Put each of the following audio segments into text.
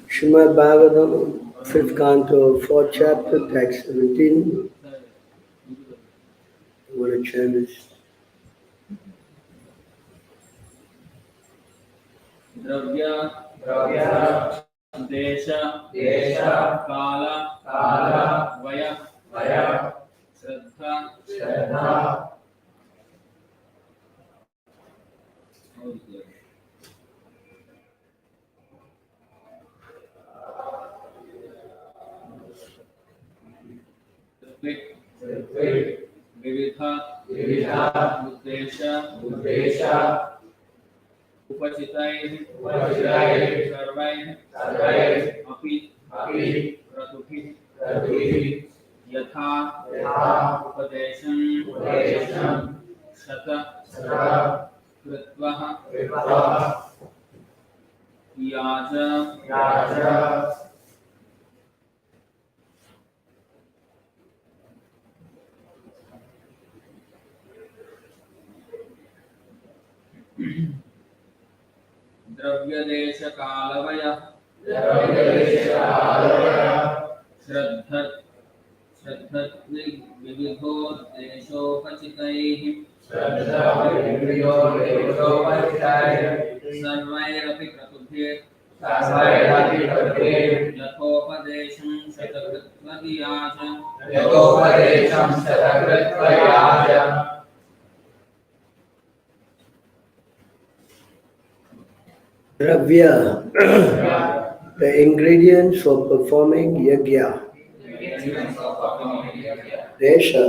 Srimad Bhagavatam, 5th canto, 4th chapter, text 17. I want to chant this. Dravya, Desha, Kala, Vaya, Shraddha. Ritwik, Vividha, Uddesha, Upachitai, Sarvai, Api, Kratuhi, Yatha, Upadesham, Shata, Kritvaha, Yaja, Dravya Desha Kalavaya, Shraddhatvi Vividho Deshopachitai, Sarvairapi Kratubhe, Yathopadesham Shatakritvayaja, Dravya, the ingredients for performing yajna. Desha,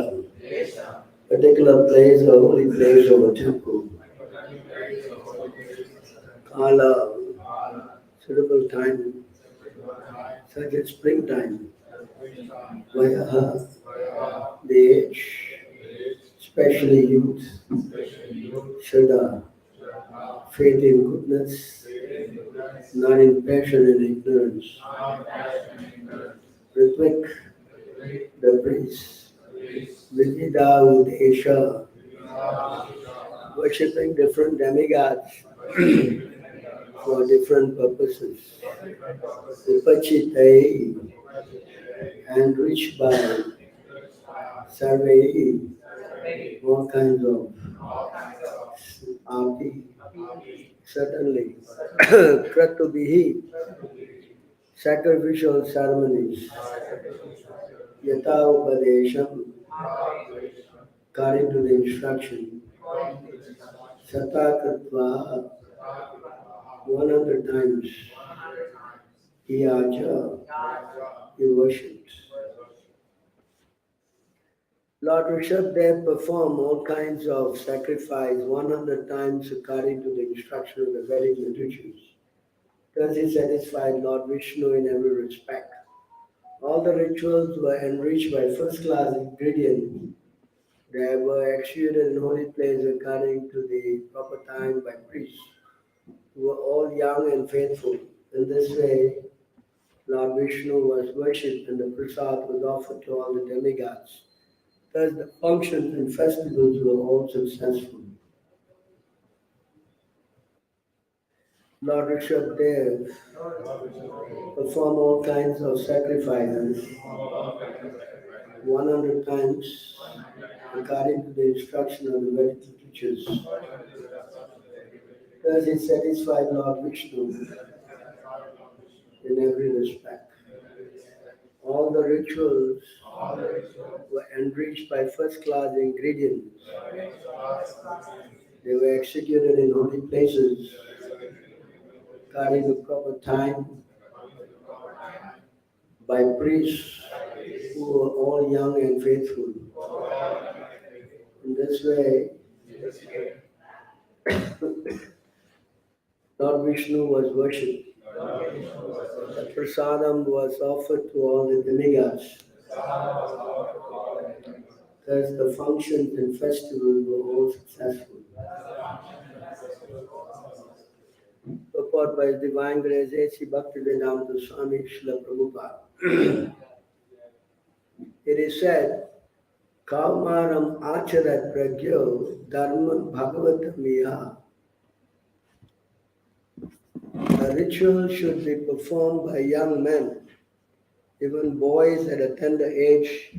particular place or holy place of a temple. Kala, suitable time, such as springtime. Vayaha, the age, especially youth. Shraddha, faith in goodness, not in passion and ignorance. Ritwik, the priest. Vividha Udesha, worshipping different demigods for different purposes. Upachitai, enriched by Sarvei, all kinds of api, certainly. Kratubihi, sacrificial ceremonies. Yata Upadesham, according to the instruction. Satakatva, 100 times. Yaja, he worshipped. Lord Rishabdev performed all kinds of sacrifice 100 times according to the instruction of the Vedic literatures. Thus he satisfied Lord Vishnu in every respect. All the rituals were enriched by first-class ingredients. They were executed in holy place according to the proper time by priests, who were all young and faithful. In this way, Lord Vishnu was worshipped and the prasad was offered to all the demigods. Thus the functions and festivals were all successful. Lord Rishabdev performed all kinds of sacrifices 100 times according to the instruction of the Vedic literatures. Thus he satisfied Lord Vishnu in every respect. All the rituals were enriched by first-class ingredients. They were executed in holy places according to proper time by priests who were all young and faithful. In this way, Lord Vishnu was worshipped. The prasadam was offered to all the demigods. Thus the functions and festivals were all successful. Purport by His Divine Grace A.C. Bhaktivedanta Swami Srila Prabhupada. It is said, Kaumaram acharat pragyo dharma bhagavatamiya. A ritual should be performed by young men, even boys at a tender age,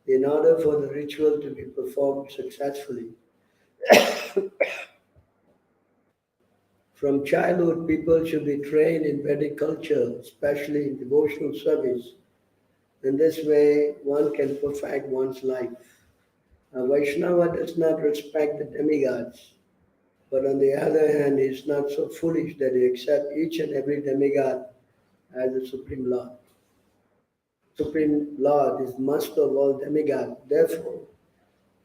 in order for the ritual to be performed successfully. From childhood, people should be trained in Vedic culture, especially in devotional service. In this way, one can perfect one's life. A Vaishnava does not respect the demigods, but on the other hand, he is not so foolish that he accepts each and every demigod as the Supreme Lord. Supreme Lord is master of all demigods. Therefore,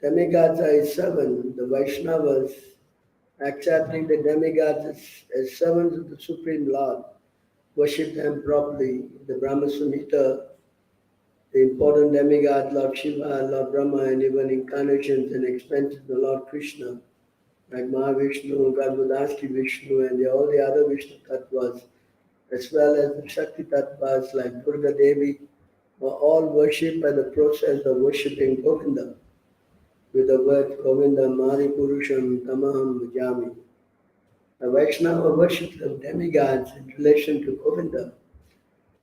demigods are his servants. The Vaishnavas, accepting the demigods as servants of the Supreme Lord, worship them properly. The Brahma Samhita, the important demigod, Lord Shiva, Lord Brahma, and even incarnations and expansions of the Lord Krishna, like Mahavishnu, Garbhodashki Vishnu, and all the other Vishnu Tattvas, as well as the Shakti Tattvas like Durga Devi, were all worshipped by the process of worshipping Govinda with the word Govinda Mari Purusham Tamaham Bhajami. The Vaishnava worships the demigods in relation to Govinda,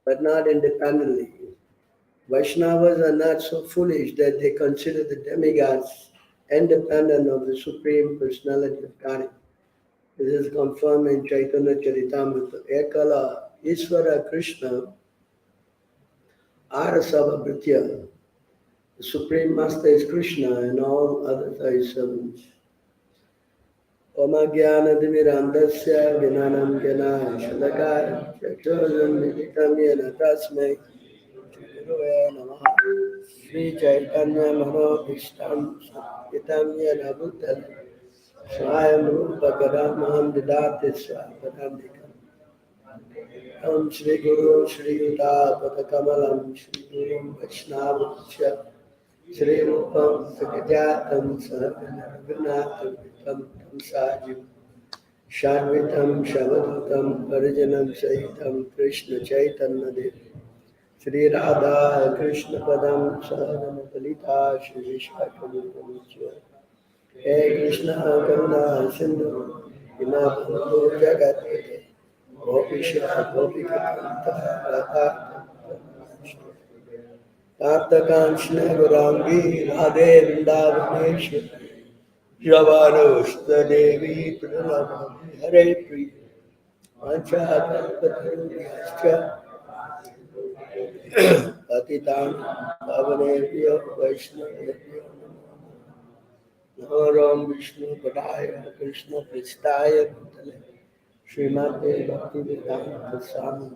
but not independently. Vaishnavas are not so foolish that they consider the demigods independent of the Supreme Personality of Godhead. This is confirmed in Chaitanya Charitamrita. Ekala Isvara Krishna Arasava Bhritya. The Supreme Master is Krishna and all others are his servants. Oma Jnana Dimirandasya Gnanam Jnana Shalakaya Chakshuram Militam Yena Tasmai Gurave Namaha Sri Chaitanya Manobhishtam Satyitam Yena Bhutale Swayam Rupa Kadamaham Didati Swapadamikam Om Shri Guru Shri Yuta Padakamalam Shri Guru Vaishnava Shri Rupam Sagajatam Sahagana Raghunatham Vitam Tam Sajiv Shadvitam Shavadutam Parijanam Sahitam Krishna Chaitanya Dev Shri Radha Krishna Padam Sahagana Dalita Shri Vishwakam Hey Krishna Karuna Sindhu Imabhando Jagat Gopisha Gopikanta Radha Tartakanshna Gurangi Radhe Vrindavaneshwar Javarosta Devi Pranamami Hare Priya Panchakalpatarubhyascha Patitam Pavanebhyo Vaishnavebhyo Namo Ram Vishnu Padaya Krishna Pristaya Bhutale Srimate Bhaktivedanta Swami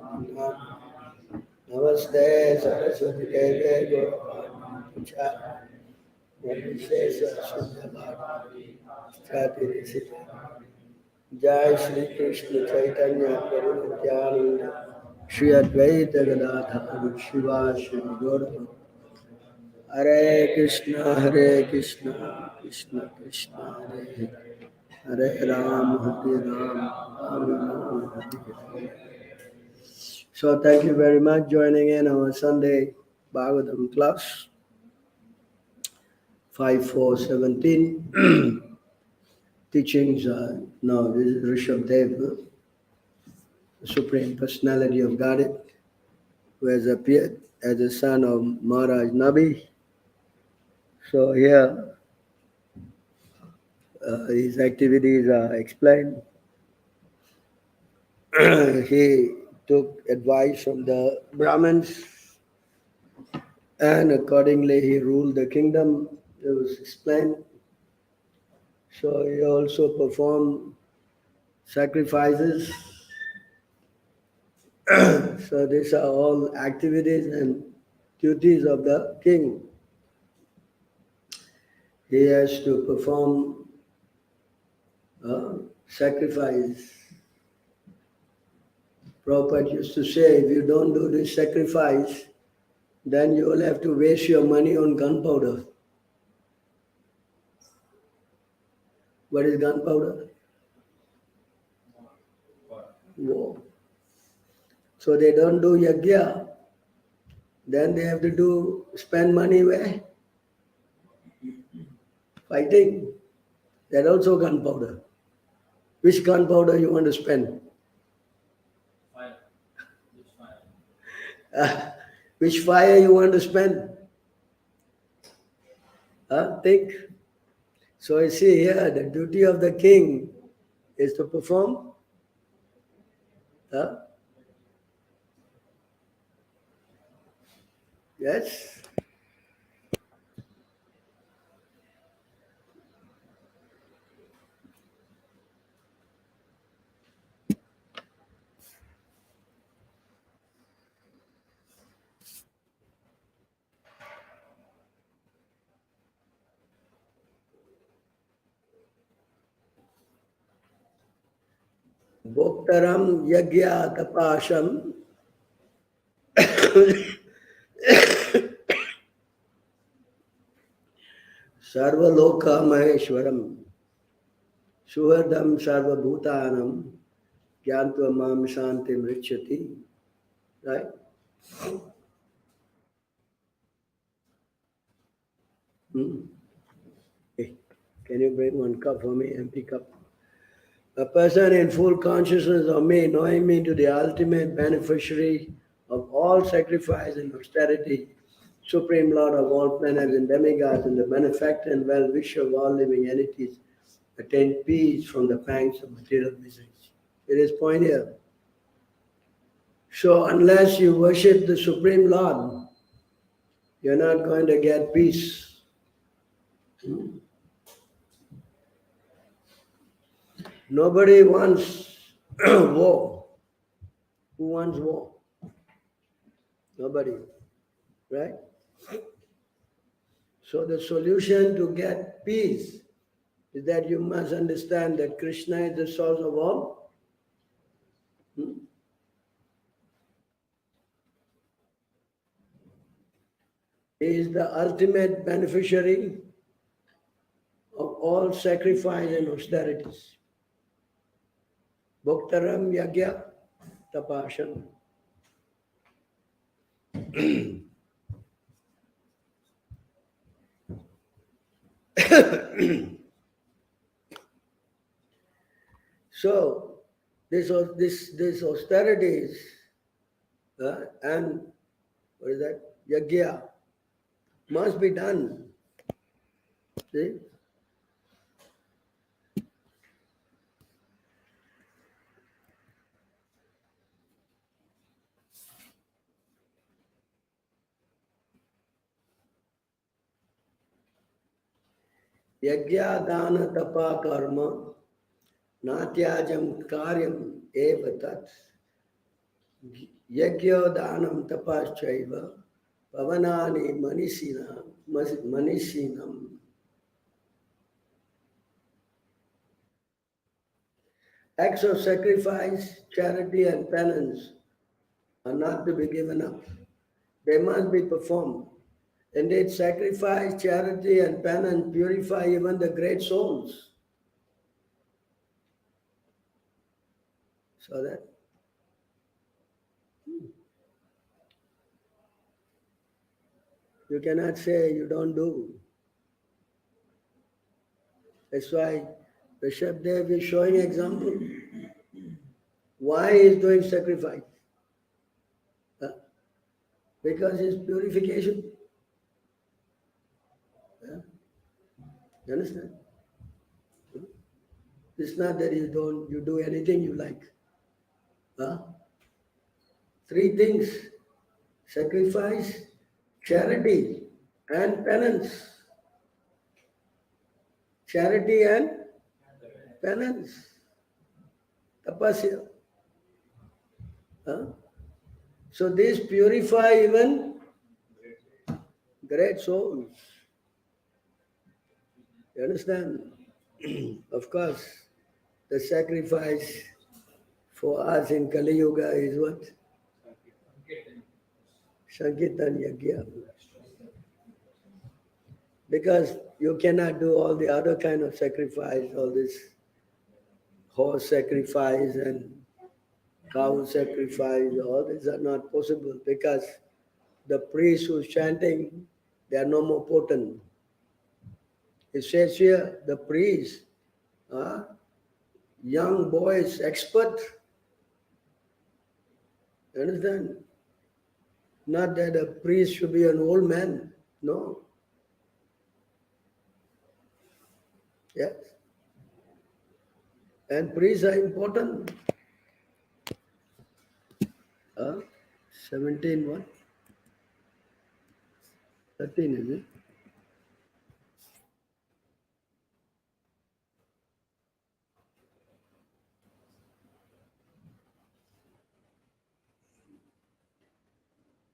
Namaste Saraswati Deve Gopāl Puja Namaste Sundar Jai Shri Krishna Chaitanya Prabhu Nityananda Shri Advaita Gadadhara Shiva Shri Gaura Hare Krishna Krishna Krishna Hare Hare Hare Ram Ram Ram Hare. So thank you very much joining in our Sunday Bhagavatam class 5417. Teachings no, this is Rishabh Dev, the Supreme Personality of Godhead, who has appeared as the son of Maharaj Nabi. So here his activities are explained. He took advice from the Brahmins and accordingly he ruled the kingdom. It was explained. So he also performed sacrifices. So these are all activities and duties of the king. He has to perform sacrifice. Prabhupada used to say, if you don't do this sacrifice, then you will have to waste your money on gunpowder. What is gunpowder? War. So they don't do yajna. Then they have to spend money where? Fighting. That also gunpowder. Which gunpowder you want to spend? Which fire you want to spend? Think. So you see here, the duty of the king is to perform. Yes. Bhoktaram yagya tapasham sarvaloka maheshwaram suhadam sarvabhutanam gyantva mam shantim richati. Right? Hey, can you bring one cup for me, empty cup? A person in full consciousness of me, knowing me to the ultimate beneficiary of all sacrifice and austerity, Supreme Lord of all planets and demigods, and the benefactor and well-wisher of all living entities, attain peace from the pangs of material misery. It is point here. So unless you worship the Supreme Lord, you're not going to get peace. Nobody wants war. Who wants war? Nobody. Right? So the solution to get peace is that you must understand that Krishna is the source of all. He is the ultimate beneficiary of all sacrifice and austerities. Bhoktaram yagya tapasham. So this austerities and what is that? Yagya must be done. See? Yagya dana tapa karma natyajam karyam eva tat yagya danam tapaschaiva pavanani manisinam. Acts of sacrifice, charity and penance are not to be given up. They must be performed. Indeed, sacrifice, charity and penance purify even the great souls. So that you cannot say you don't do. That's why Bishop Dev is showing example. Why he is doing sacrifice? Because it's purification. You understand? It's not that you do anything you like. Three things: sacrifice, charity, and penance. Charity and penance. Tapasya. So these purify even great souls. You understand? Of course, the sacrifice for us in Kali Yuga is what? Sankirtan Yagya. Because you cannot do all the other kind of sacrifice, all this horse sacrifice and cow sacrifice, all these are not possible because the priests who's chanting, they are no more potent. It says here, the priests, young boys, expert. You understand? Not that a priest should be an old man. No. Yes. And priests are important. 17 what? 13 is it?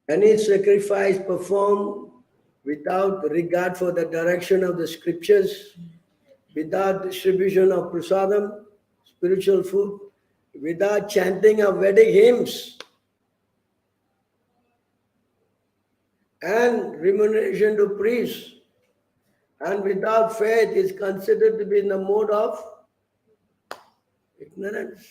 Any sacrifice performed without regard for the direction of the scriptures, without distribution of prasadam, spiritual food, without chanting of Vedic hymns, and remuneration to priests, and without faith is considered to be in the mode of ignorance.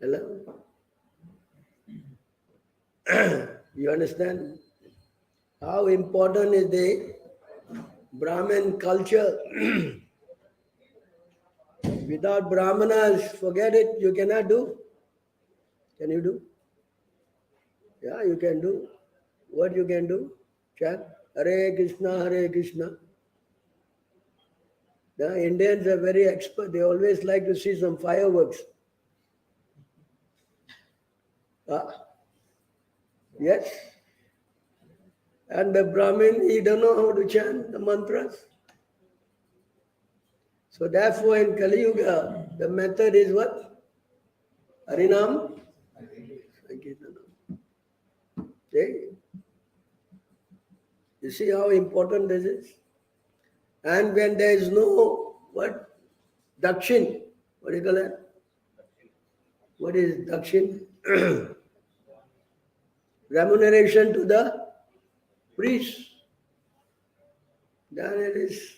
Hello? You understand how important is the Brahmin culture? Without Brahmanas, forget it, you cannot do. Can you do? Yeah, you can do. What you can do? Chant Hare Krishna, Hare Krishna. The Indians are very expert. They always like to see some fireworks. Yes. And the Brahmin, he don't know how to chant the mantras. So therefore in Kali Yuga, the method is what? Harinam Sankirtanam. Okay? You see how important this is? And when there is no, what? Dakshin. What do you call that? What is Dakshin? Remuneration to the priest. Then it is.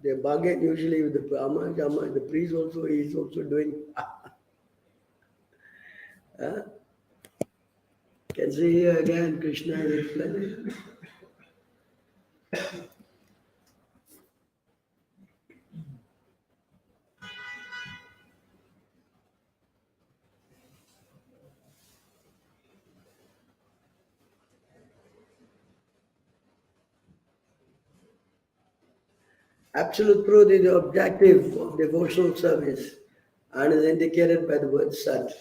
They bargain usually with the Brahma, the priest also, he is also doing. Can see here again, Krishna is explaining. Absolute truth is the objective of devotional service and is indicated by the word Sat.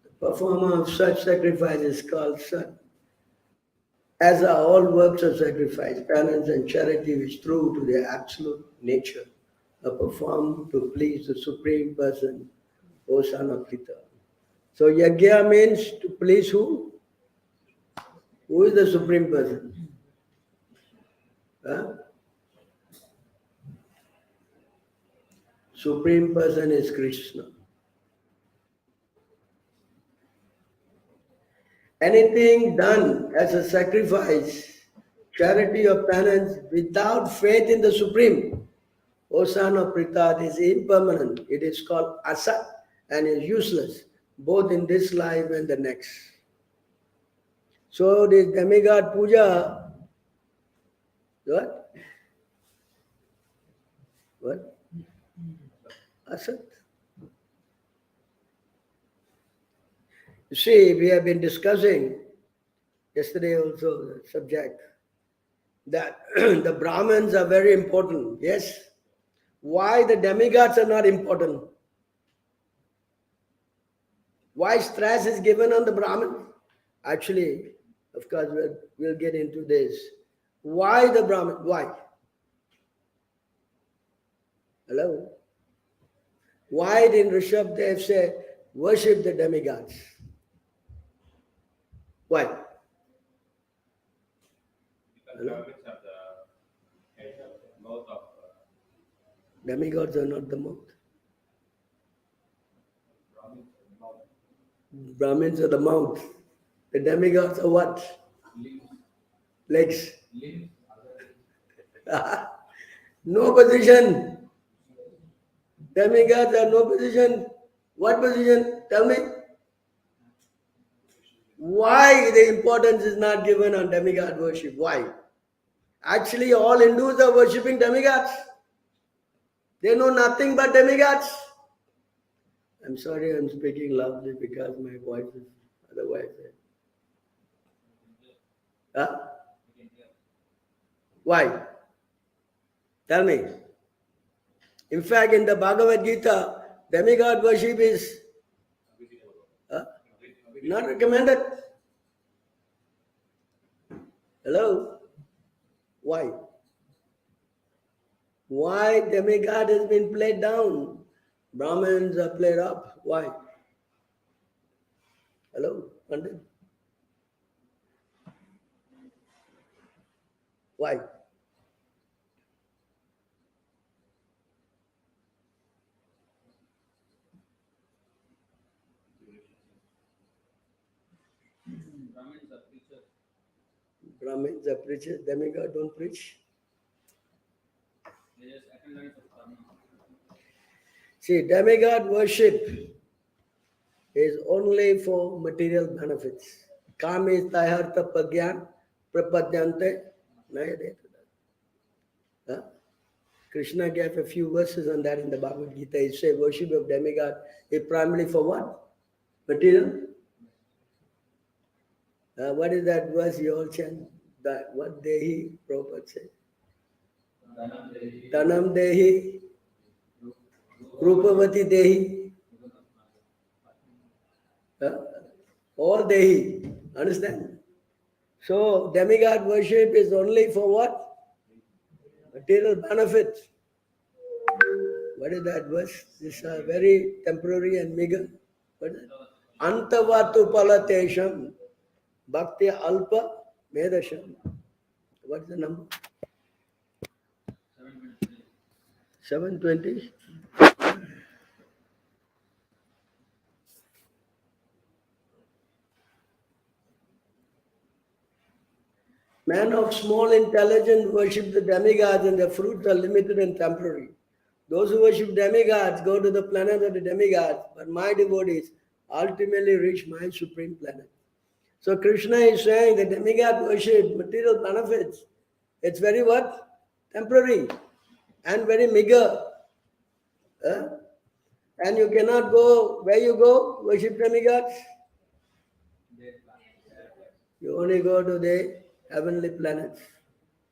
The performer of such sacrifice is called Sat. As are all works of sacrifice, penance and charity which true to their absolute nature are performed to please the Supreme Person, O son of Pita. So yajna means to please who? Who is the Supreme Person? Supreme Person is Krishna. Anything done as a sacrifice, charity or penance without faith in the Supreme, O son of Prithat, is impermanent. It is called asat and is useless, both in this life and the next. So this demigod puja, what? What? Asat. You see, we have been discussing yesterday also the subject that the Brahmins are very important. Yes. Why the demigods are not important? Why stress is given on the Brahmin? Actually, of course, we'll get into this. Why the Brahmin? Why? Hello? Why did Rishabdev say, worship the demigods? Why? Because Brahmins are the head of the mouth of Demigods are not the mouth. Brahmins are the mouth. The demigods are what? Legs. No position. Demigods are no position. What position? Tell me. Why the importance is not given on demigod worship? Why? Actually, all Hindus are worshipping demigods. They know nothing but demigods. I'm sorry I'm speaking loudly because my voice is otherwise. Huh? Why? Tell me. In fact, in the Bhagavad Gita, demigod worship is not recommended. Hello? Why? Why demigod has been played down? Brahmins are played up. Why? Hello? Pandit? Why? Brahmins are preachers. Brahmins are preachers, demigod don't preach. They just attendants of karma. See, demigod worship is only for material benefits. Kami tahartha pagyan prapadyante nayadeta. Huh? Krishna gave a few verses on that in the Bhagavad Gita. He said worship of demigod is primarily for what? Material. What is that verse you all chant? That what Dehi Prabhupada said? Tanam Dehi, Rupavati Dehi, all Dehi. Understand? So demigod worship is only for what? Material benefit. What is that verse? This is very temporary and meager. What is it? Antavatu palatesham bhakti alpa medasham. What is the number? 720. Men of small intelligence worship the demigods and their fruits are limited and temporary. Those who worship demigods go to the planet of the demigods, but my devotees ultimately reach my supreme planet. So Krishna is saying that demigod worship, material benefits, it's very what? Temporary and very meager. And you cannot go, where you go, worship demigods? You only go to the heavenly planets.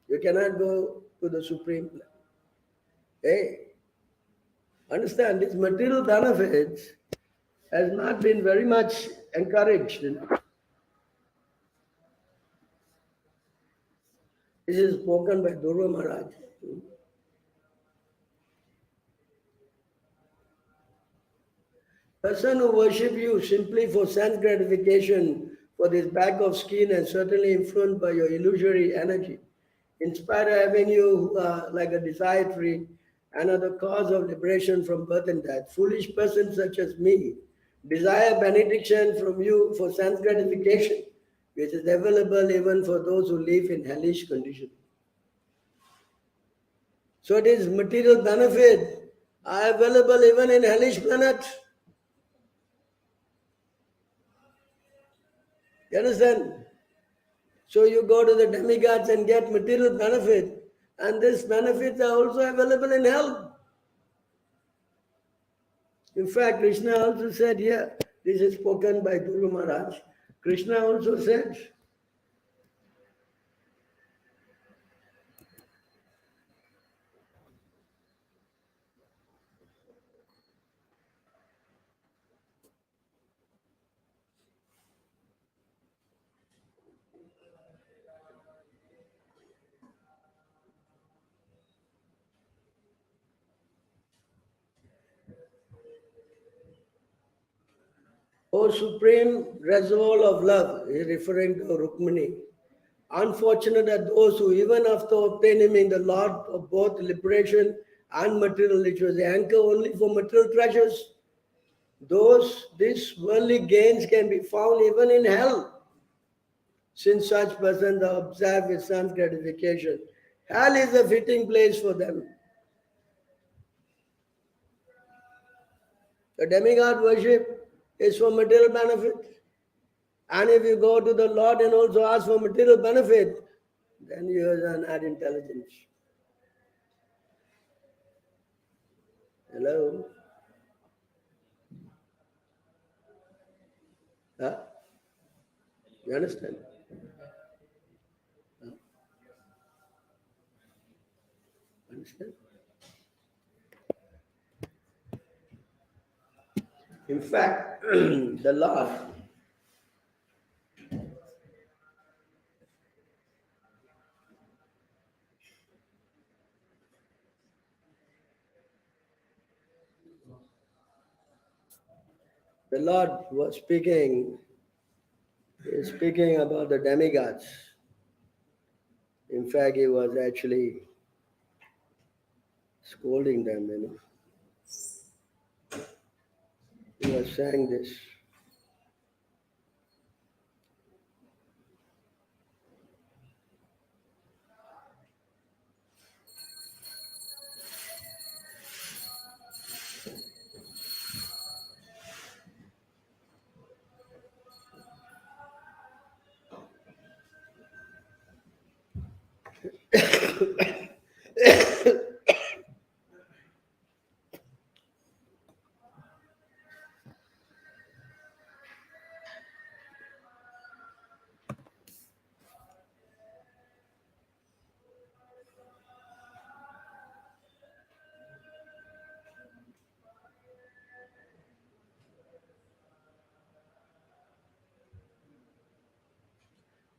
You cannot go to the supreme planet. Hey, understand, these material benefits has not been very much encouraged. This is spoken by Dhruva Maharaj. Person who worship you simply for sense gratification, for this bag of skin, and certainly influenced by your illusory energy, in spite of having you like a desire tree and are the cause of liberation from birth and death. Foolish persons such as me desire benediction from you for sense gratification, which is available even for those who live in hellish condition. So it is material benefit are available even in hellish planet. You understand? So you go to the demigods and get material benefit, and these benefits are also available in hell. In fact, Krishna also said here, this is spoken by Guru Maharaj. Krishna also said, O supreme reservoir of love, he is referring to Rukmini. Unfortunate are those who, even after obtaining the Lord of both liberation and material riches, they anchor only for material treasures. These worldly gains can be found even in hell, since such persons are observed with sense gratification. Hell is a fitting place for them. The demigod worship is for material benefit. And if you go to the Lord and also ask for material benefit, Then you add intelligence. Hello? Huh? You understand? Huh? Understand? In fact, the Lord was speaking, he is speaking about the demigods. In fact, he was actually scolding them, He was saying this.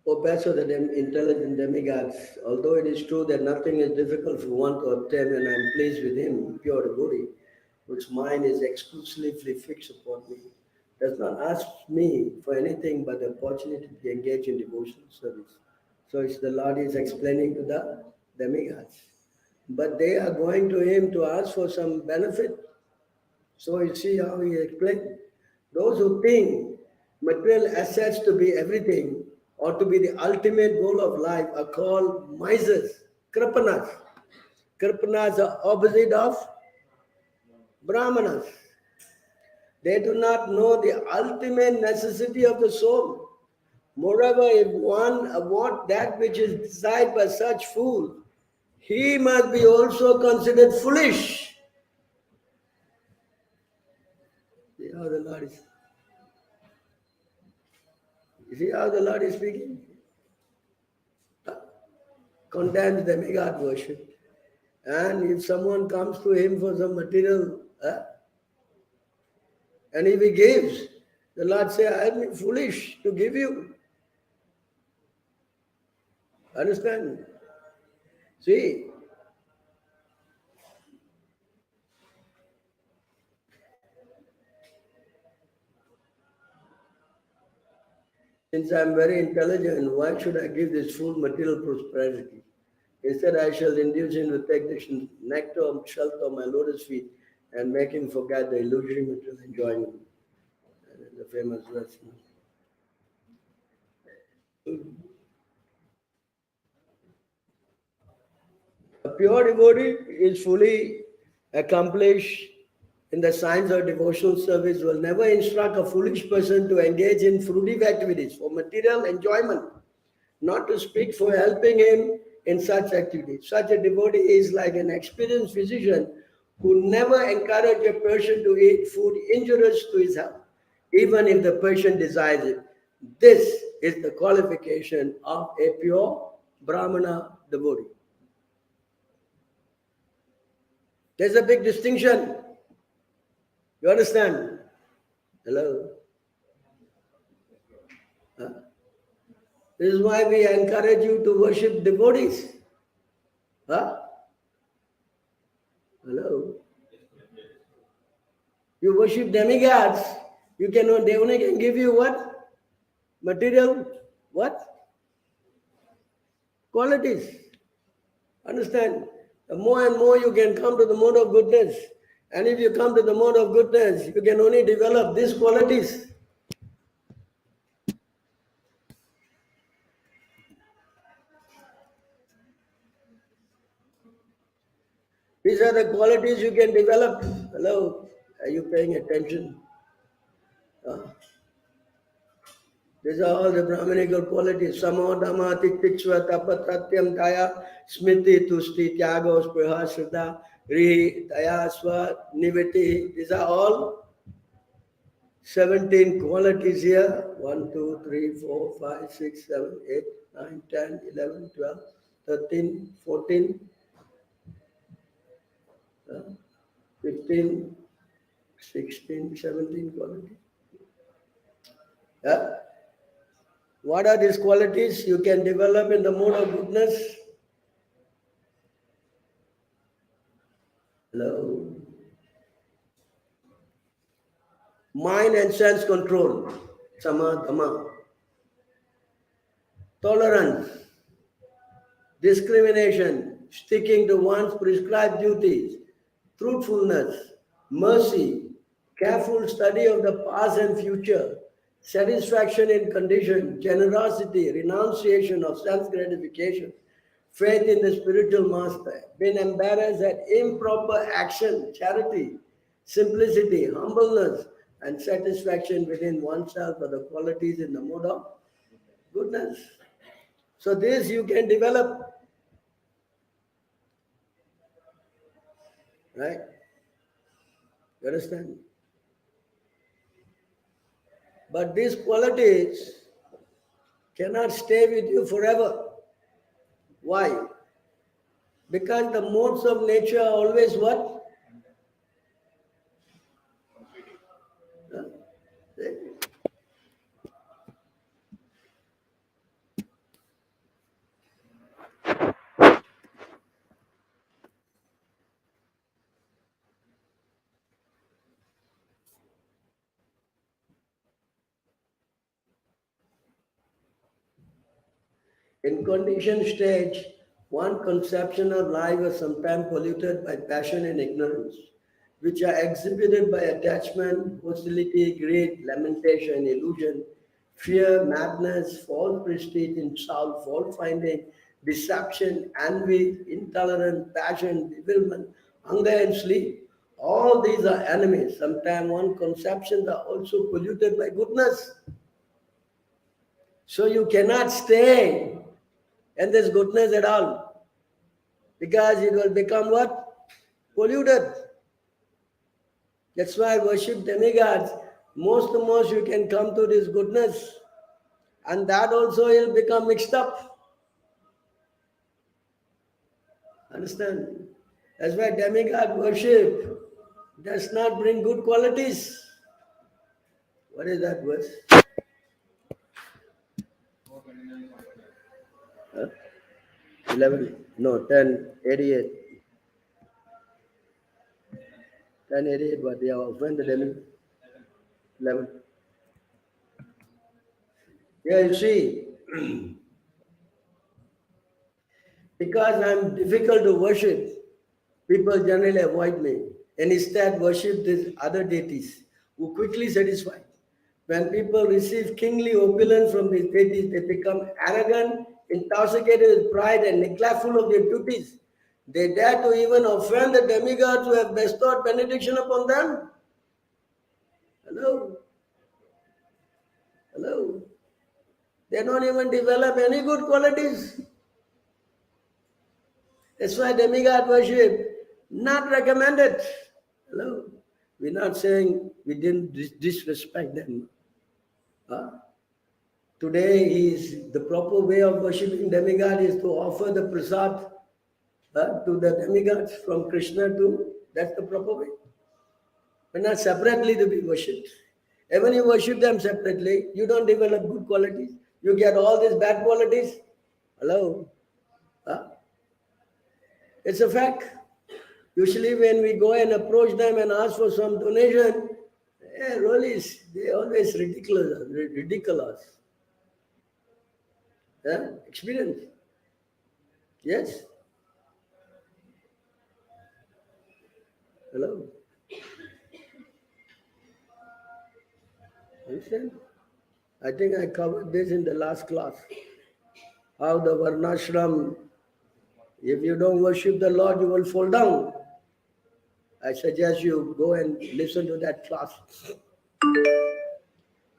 O best of the intelligent demigods, although it is true that nothing is difficult for one to obtain, and I am pleased with him, pure devotee, whose mind is exclusively fixed upon me, does not ask me for anything but the opportunity to engage in devotional service. So it's the Lord is explaining to the demigods. But they are going to him to ask for some benefit. So you see how he explained. Those who think material assets to be everything or to be the ultimate goal of life are called misers, kripanas. Kripanas are opposite of brahmanas. They do not know the ultimate necessity of the soul. Moreover, if one want that which is desired by such fool, he must be also considered foolish. See how the Lord is. You see how the Lord is speaking? Condemns demigod worship. And if someone comes to him for some material, and if he gives, the Lord says, I am foolish to give you. Understand? See, since I am very intelligent, why should I give this fool material prosperity? Instead, I shall induce him to take the nectar of shelter of my lotus feet and make him forget the illusory material enjoyment. The famous verse. A pure devotee is fully accomplished in the science of devotional service, will never instruct a foolish person to engage in fruitive activities for material enjoyment, not to speak for helping him in such activities. Such a devotee is like an experienced physician who never encourages a person to eat food injurious to his health, even if the person desires it. This is the qualification of a pure Brahmana devotee. There's a big distinction. You understand? Hello? Huh? This is why we encourage you to worship devotees. Huh? Hello? You worship demigods. They only can give you what? Material, what? Qualities. Understand? The more and more you can come to the mode of goodness. And if you come to the mode of goodness, you can only develop these qualities. These are the qualities you can develop. Hello? Are you paying attention? These are all the Brahminical qualities. Samo, Dhamma, Titikshva, Tapatratyam, Daya, Smriti, Tusti, Tyago, Spriha, Shraddha, Rihi, Daya, Swa, Niviti. These are all 17 qualities here. 1, 2, 3, 4, 5, 6, 7, 8, 9, 10, 11, 12, 13, 14, 15, 16, 17 qualities. Yeah. What are these qualities you can develop in the mode of goodness? Hello. Mind and sense control. Sama, Dhamma. Tolerance. Discrimination. Sticking to one's prescribed duties. Truthfulness. Mercy. Careful study of the past and future. Satisfaction in condition. Generosity. Renunciation of sense gratification. Faith in the spiritual master. Being embarrassed at improper action. Charity. Simplicity. Humbleness. And satisfaction within oneself are the qualities in the mode of goodness. So this you can develop. Right? You understand? But these qualities cannot stay with you forever. Why? Because the modes of nature are always what? Huh? In conditioned stage, one conception of life is sometimes polluted by passion and ignorance, which are exhibited by attachment, hostility, greed, lamentation, illusion, fear, madness, false prestige, insult, fault finding, deception, envy, intolerance, passion, bewilderment, hunger, and sleep. All these are enemies. Sometimes one conceptions are also polluted by goodness. So you cannot stay in this goodness at all, because it will become what? Polluted. That's why worship demigods. Most to most you can come to this goodness, and that also will become mixed up. Understand? That's why demigod worship does not bring good qualities. What is that verse? 11, no, 10, 88. 10, 88, what? They have offended them. 11. Yeah, you see, because I'm difficult to worship, people generally avoid me and instead worship these other deities who quickly satisfy. When people receive kingly opulence from these deities, they become arrogant, intoxicated with pride, and neglectful of their duties. They dare to even offend the demigods who have bestowed benediction upon them. Hello? Hello? They don't even develop any good qualities. That's why demigod worship not recommended. Hello? We're not saying we didn't disrespect them. Huh? Today the proper way of worshipping demigod is to offer the prasad to the demigods from Krishna to, that's the proper way. But not separately to be worshipped. Even you worship them separately, you don't develop good qualities. You get all these bad qualities. Hello? Huh? It's a fact. Usually when we go and approach them and ask for some donation, really, they always ridicule us. Experience. Yes? Hello? Understand? I think I covered this in the last class. How the Varnashram, if you don't worship the Lord, you will fall down. I suggest you go and listen to that class.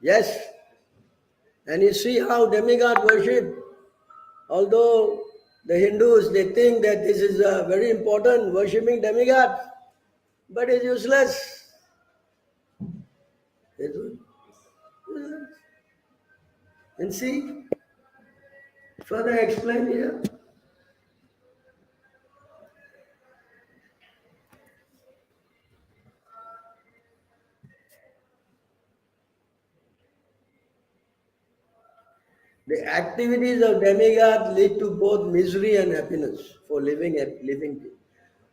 Yes? And you see how demigod worship, although the Hindus, they think that this is very important, worshipping demigod, but it's useless. It's useless. And see, further explain here. The activities of demigods lead to both misery and happiness for living people.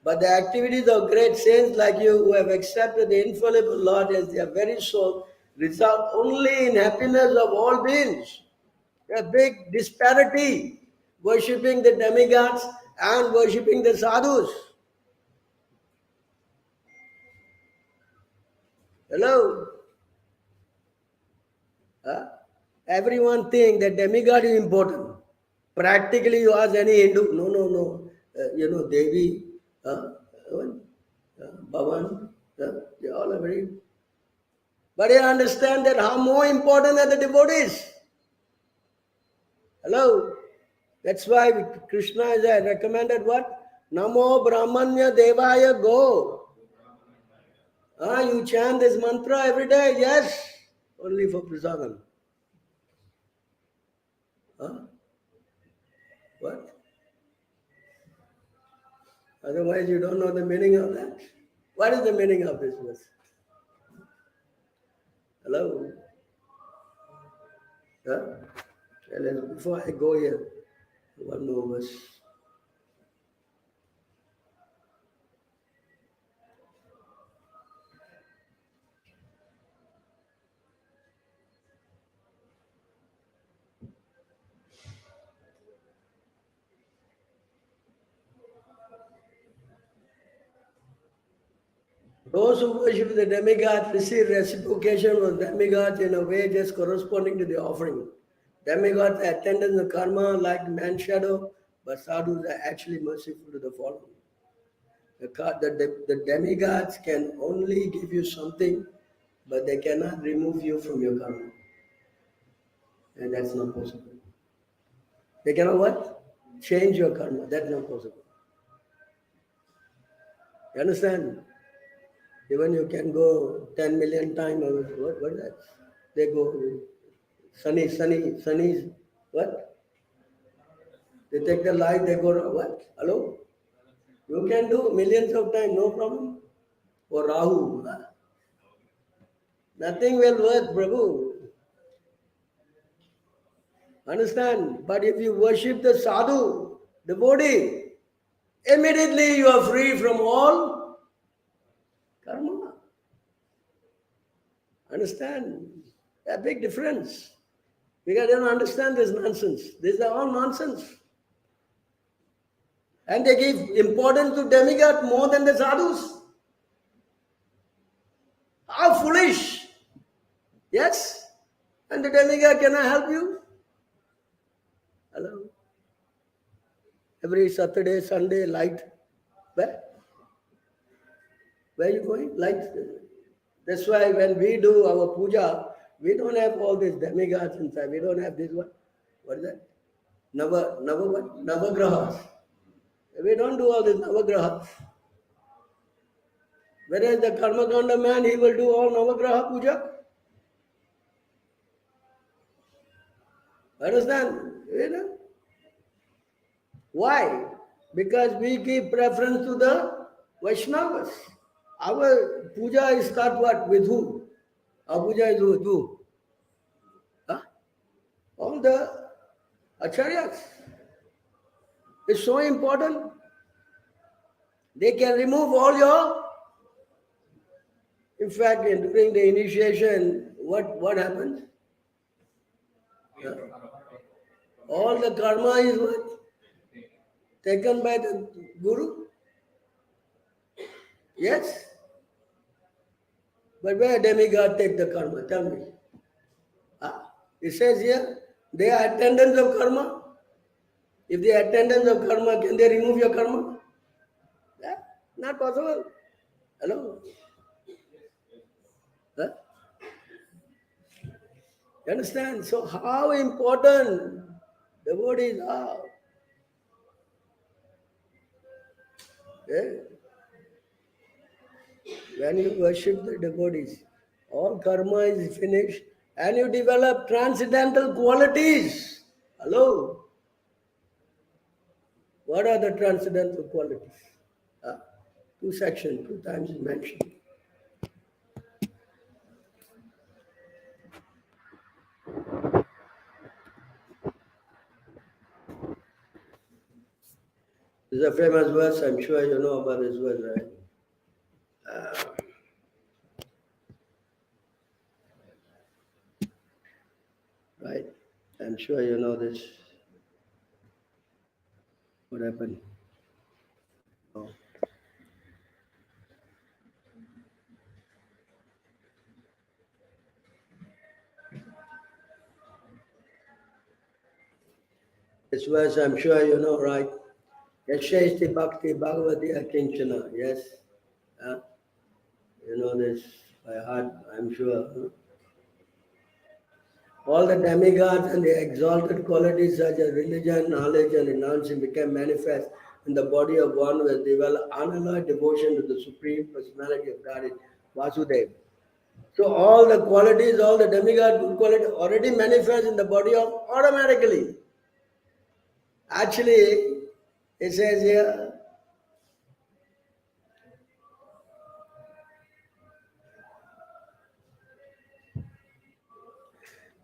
But the activities of great saints like you who have accepted the infallible Lord as their very soul result only in happiness of all beings. A big disparity worshipping the demigods and worshipping the sadhus. Hello? Huh? Everyone think that demigod is important. Practically, you ask any Hindu, no. Devi, Bhavan, they all are very. But you understand that how more important are the devotees. Hello? That's why Krishna has recommended what? Namo Brahmanya Devaya Go. You chant this mantra every day? Yes. Only for prasadam. What? Otherwise, you don't know the meaning of that. What is the meaning of this verse? Hello? Before I go here, one more verse. Those who worship the demigods receive reciprocation from demigods in a way just corresponding to the offering. Demigods are attendants of karma like man's shadow, but sadhus are actually merciful to the fallen. The demigods can only give you something, but they cannot remove you from your karma. And that's not possible. They cannot what? Change your karma. That's not possible. You understand? Even you can go 10 million times, what is that? They go, sunny, what? They take the light, they go, what? Hello? You can do millions of times, no problem. Or Rahu. Nothing will work, Prabhu. Understand? But if you worship the sadhu, devotee, immediately you are free from all karma. Understand? A big difference. Because they don't understand this nonsense. These are all nonsense. And they give importance to demigod more than the sadhus. How foolish! Yes? And the demigod cannot help you? Hello? Every Saturday, Sunday, light. Where? Where are you going? Light. That's why when we do our puja, we don't have all these demigods inside. We don't have this one. What is that? Navagrahas. We don't do all this Navagrahas. Whereas the Karmakanda man, he will do all Navagraha puja. Understand? You know? Why? Because we give preference to the Vaishnavas. Our puja is start what? With who? Our puja is with who? Huh? All the acharyas. It's so important. They can remove all your. In fact, during the initiation, what happens? All the karma is what? Taken by the Guru? Yes? But where demigod take the karma? Tell me. It says here, they are attendants of karma. If they are attendants of karma, can they remove your karma? Yeah? Not possible. Hello? Huh? You understand? So how important devotees are. Yeah? When you worship the devotees, all karma is finished and you develop transcendental qualities. Hello? What are the transcendental qualities? Uh, two sections, two times is mentioned. This is a famous verse, I'm sure you know about this verse, right? Right? I'm sure you know this. What happened? Oh. This verse, I'm sure you know, right? Yashesti Bhakti Bhagavati Akinchana. Yes? Huh? You know this by heart, I'm sure. Huh? All the demigods and the exalted qualities such as religion, knowledge, and renouncing became manifest in the body of one who has developed unalloyed devotion to the Supreme Personality of God, Vasudeva. So all the qualities, all the demigod good qualities already manifest in the body of automatically. Actually, it says here,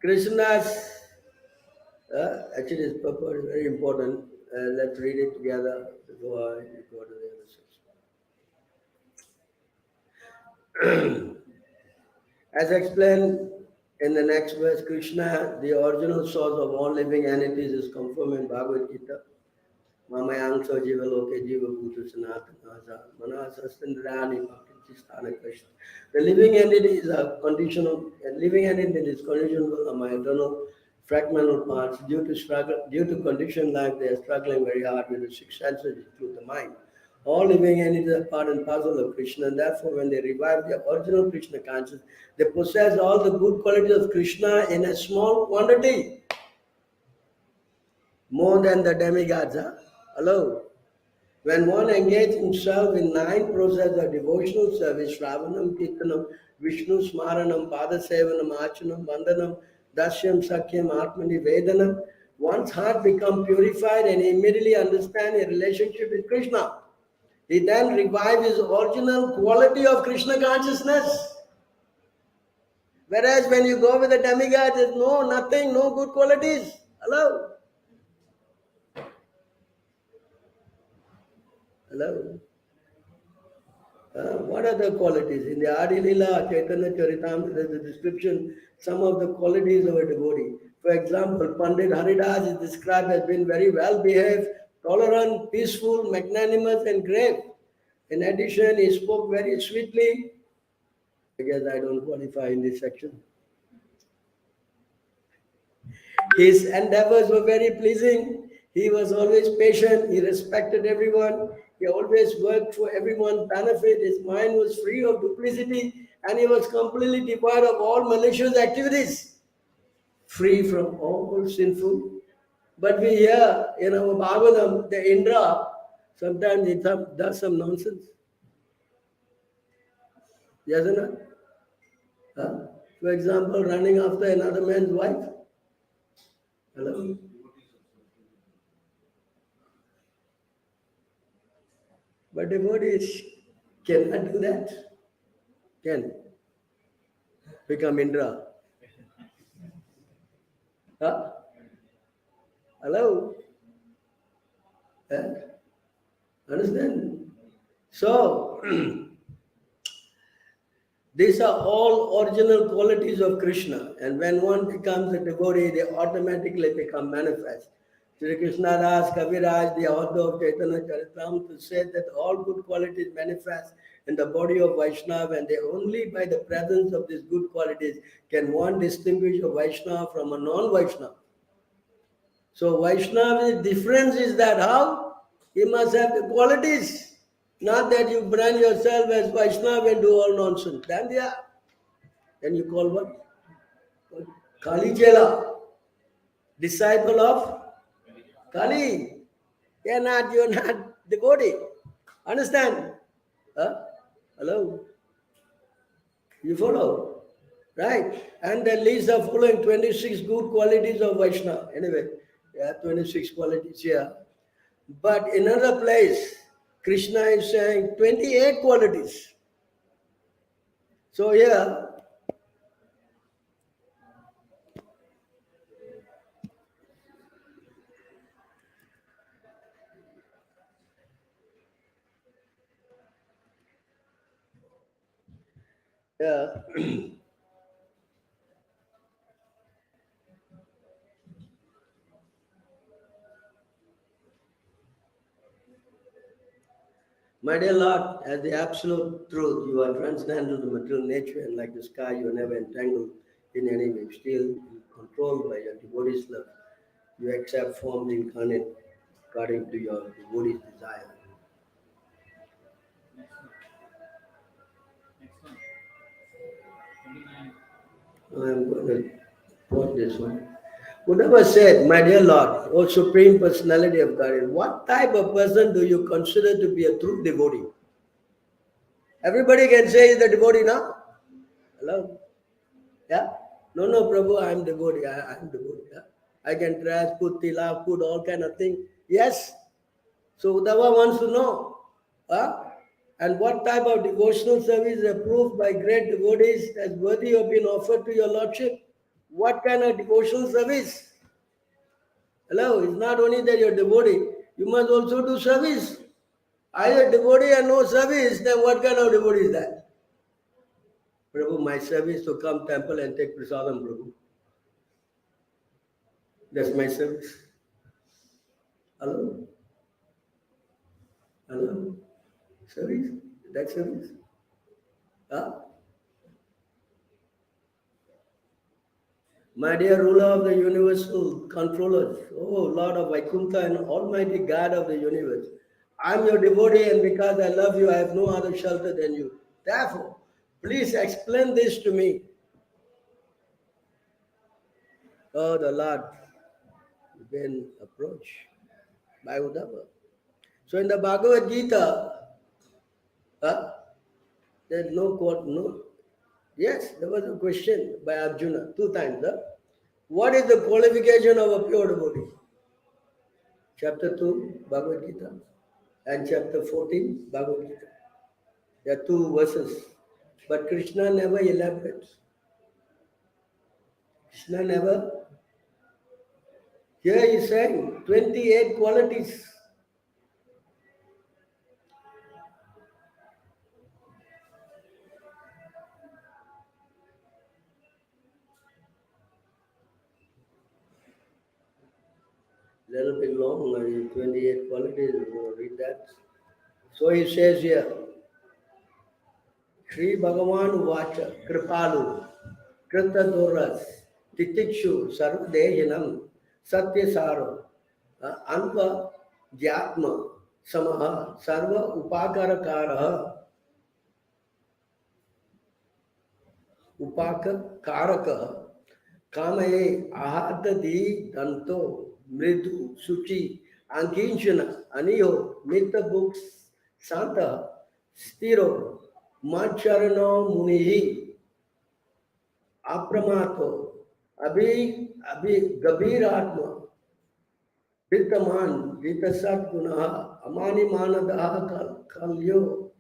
Krishna's, actually this purport is very important. Let's read it together before I go to the other section. As explained in the next verse, Krishna, the original source of all living entities, is confirmed in Bhagavad Gita. Mamayangso jiva loke jiva bhuta sanatana manasastindrani bhakti Krishna. The living entity is a conditional, a living entity is conditional on my internal fragmental parts due to conditioned life. They are struggling very hard with the six senses, include the mind. All living entities are part and parcel of Krishna, and therefore, when they revive their original Krishna consciousness, they possess all the good qualities of Krishna in a small quantity, more than the demigods. Huh? Hello. When one engages himself in 9 processes of devotional service, Shravanam, Kirtanam, Vishnu Smaranam, Padasevanam, Achanam, Vandanam, Dasyam, Sakyam, Atmani, Vedanam, one's heart becomes purified and he immediately understands a relationship with Krishna. He then revives his original quality of Krishna consciousness. Whereas when you go with the demigod, there's nothing, no good qualities. Hello? Hello? What are the qualities? In the Adi Lila, Chaitanya Charitamrita, there's a description, some of the qualities of a devotee. For example, Pandit Haridas is described as being very well behaved, tolerant, peaceful, magnanimous, and grave. In addition, he spoke very sweetly. I guess I don't qualify in this section. His endeavors were very pleasing. He was always patient. He respected everyone. He always worked for everyone's benefit. His mind was free of duplicity and he was completely devoid of all malicious activities, free from all sinful. But we hear in our Bhagavatam, the Indra, sometimes he does some nonsense. Yes or not? Huh? For example, running after another man's wife. Hello? But devotees cannot do that. Can become Indra. Huh? Hello? Understand? So, these are all original qualities of Krishna. And when one becomes a devotee, they automatically become manifest. Sri Krishna Das Kaviraj, the author of Chaitanya Charitamrita, said that all good qualities manifest in the body of Vaishnava, and they only by the presence of these good qualities can one distinguish a Vaishnava from a non-Vaishnava. So Vaishnava's difference is that how? He must have the qualities. Not that you brand yourself as Vaishnava and do all nonsense. Then you call what? Kalijala, disciple of Kali. You're not devotee. Understand? Huh? Hello? You follow? Right? And the list of following 26 good qualities of Vaishnava. Anyway, yeah, 26 qualities here. But in another place, Krishna is saying 28 qualities. So here, yeah. My dear Lord, as the absolute truth, you are transcendental to material nature, and like the sky, you are never entangled in any way. Still controlled by your devotee's love. You accept forms incarnate according to your devotee's desire. Next one. Next one. 29. I'm going to quote this one. Buddha said, my dear Lord, O Supreme Personality of Godhead, what type of person do you consider to be a true devotee? Everybody can say he's the devotee now. Hello? Yeah? No, Prabhu, I'm devotee. I'm devotee. Yeah? I can trash, put tilak, put all kind of things. Yes? So Uddhava wants to know. Huh? And what type of devotional service is approved by great devotees as worthy of being offered to your Lordship? What kind of devotional service? Hello, it's not only that you're devotee, you must also do service. Either devotee and no service, then what kind of devotee is that? Prabhu, my service to come temple and take prasadam, Prabhu. That's my service. Hello? Hello? Service? That's service? Huh? My dear ruler of the universal controllers, oh Lord of Vaikuntha and Almighty God of the universe, I'm your devotee, and because I love you, I have no other shelter than you. Therefore, please explain this to me. Oh, the Lord been approached by Uddhava. So in the Bhagavad Gita, there's no quote, no. Yes, there was a question by Arjuna 2 times. What is the qualification of a pure devotee? Chapter 2, Bhagavad Gita, and chapter 14, Bhagavad Gita. There are 2 verses. But Krishna never elaborates. Krishna never. Here he is saying 28 qualities. Little bit long, 28 qualities, read that. So he says here, Sri Bhagavan Vacha, Kripalu, Krita Doras, Titikshu, Sarvadehinam, Satyasaro, Anva Jyatma, Samaha, Sarva Upakarakaraha, Upakakaraka, Kamaye, Ahadadi, Danto, Mridu, Suchi, Ankinchana, Aniho, Mita Books, Santa, Stiro, Macharano Munihi, Apramato, Gabir Atma, Vittaman, Vittasat Gunaha, Amani Manadaha Kalyo,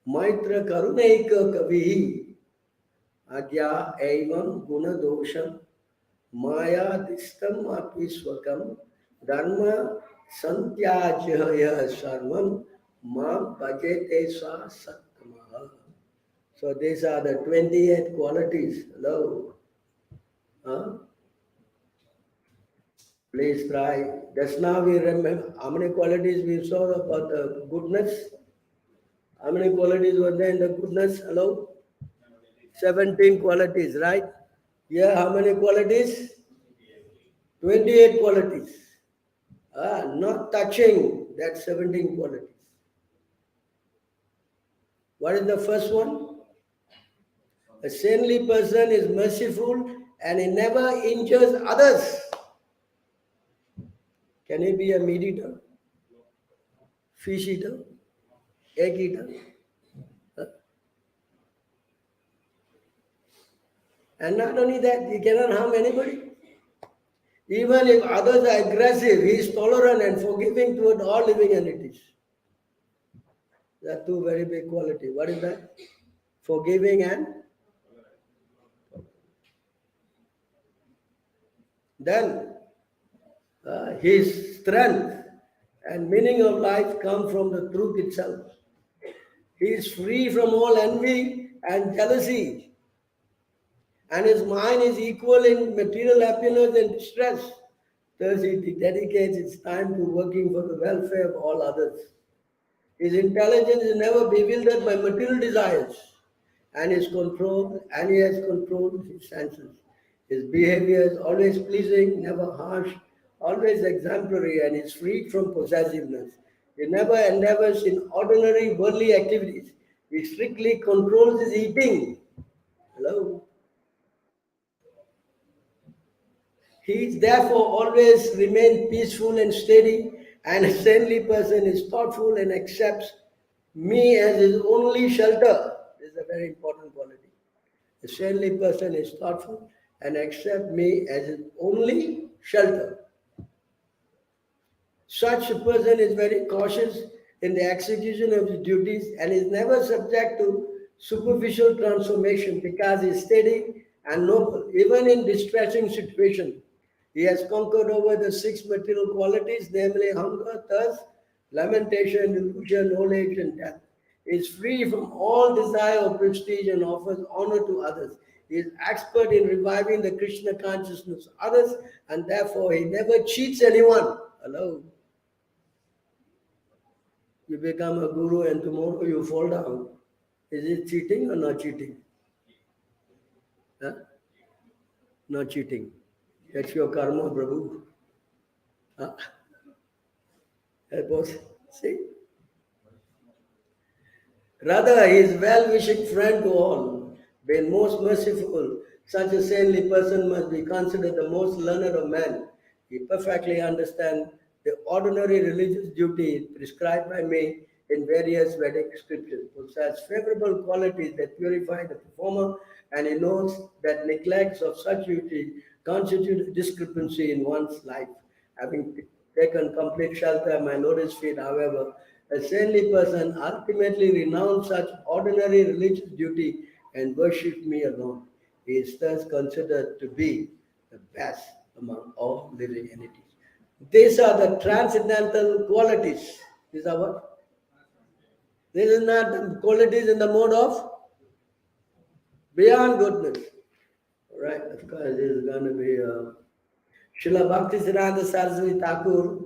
Maitra Karunaika Kavihi, Adya Evam Gunadosham, Maya Distam Apiswakam, Dharma Santyajaya Sarvam, Ma Bhajete Sa Sattamaha. So these are the 28 qualities. Hello. Huh? Please try. Just now we remember how many qualities we saw about the goodness. How many qualities were there in the goodness? Hello? 17 qualities, right? Here, how many qualities? 28 qualities. Not touching that 17 qualities. What is the first one? A saintly person is merciful and he never injures others. Can he be a meat eater, fish eater, egg eater? Huh? And not only that, he cannot harm anybody. Even if others are aggressive, he is tolerant and forgiving toward all living entities. There are two very big qualities. What is that? Forgiving and then his strength and meaning of life come from the truth itself. He is free from all envy and jealousy, and his mind is equal in material happiness and distress. Thus, he dedicates his time to working for the welfare of all others. His intelligence is never bewildered by material desires, and he has controlled his senses. His behavior is always pleasing, never harsh, always exemplary, and is freed from possessiveness. He never endeavors in ordinary worldly activities. He strictly controls his eating. Hello. He is therefore always remain peaceful and steady, and a saintly person is thoughtful and accepts me as his only shelter. This is a very important quality. A saintly person is thoughtful and accepts me as his only shelter. Such a person is very cautious in the execution of his duties and is never subject to superficial transformation because he is steady and noble, even in distressing situations. He has conquered over the 6 material qualities, namely hunger, thirst, lamentation, illusion, old age, and death. He is free from all desire of prestige and offers honor to others. He is expert in reviving the Krishna consciousness of others, and therefore he never cheats anyone. Hello. You become a guru and tomorrow you fall down. Is it cheating or not cheating? Huh? Not cheating. That's your karma, Prabhu. Huh? That was, see? Rather, he is well-wishing friend to all, being most merciful. Such a saintly person must be considered the most learned of men. He perfectly understands the ordinary religious duty prescribed by me in various Vedic scriptures, possess favorable qualities that purify the performer, and he knows that neglects of such duty constitute a discrepancy in one's life. Having taken complete shelter at my lotus feet, however, a saintly person ultimately renounced such ordinary religious duty and worshipped me alone. He is thus considered to be the best among all living entities. These are the transcendental qualities. These are what? This is not the qualities in the mode of beyond goodness. All right, of course, this is going to be Srila Bhaktisiddhanta Saraswati Thakur.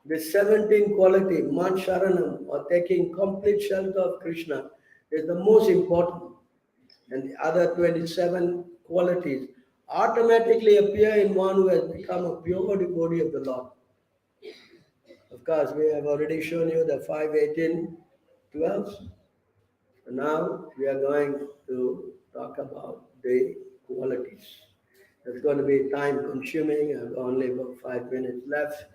The 17 quality, Man Sharanam, or taking complete shelter of Krishna, is the most important. And the other 27 qualities automatically appear in one who has become a pure devotee of the Lord. Of course, we have already shown you the 5, 18, 12. So now we are going to talk about the qualities. It's going to be time consuming. I have only about 5 minutes left.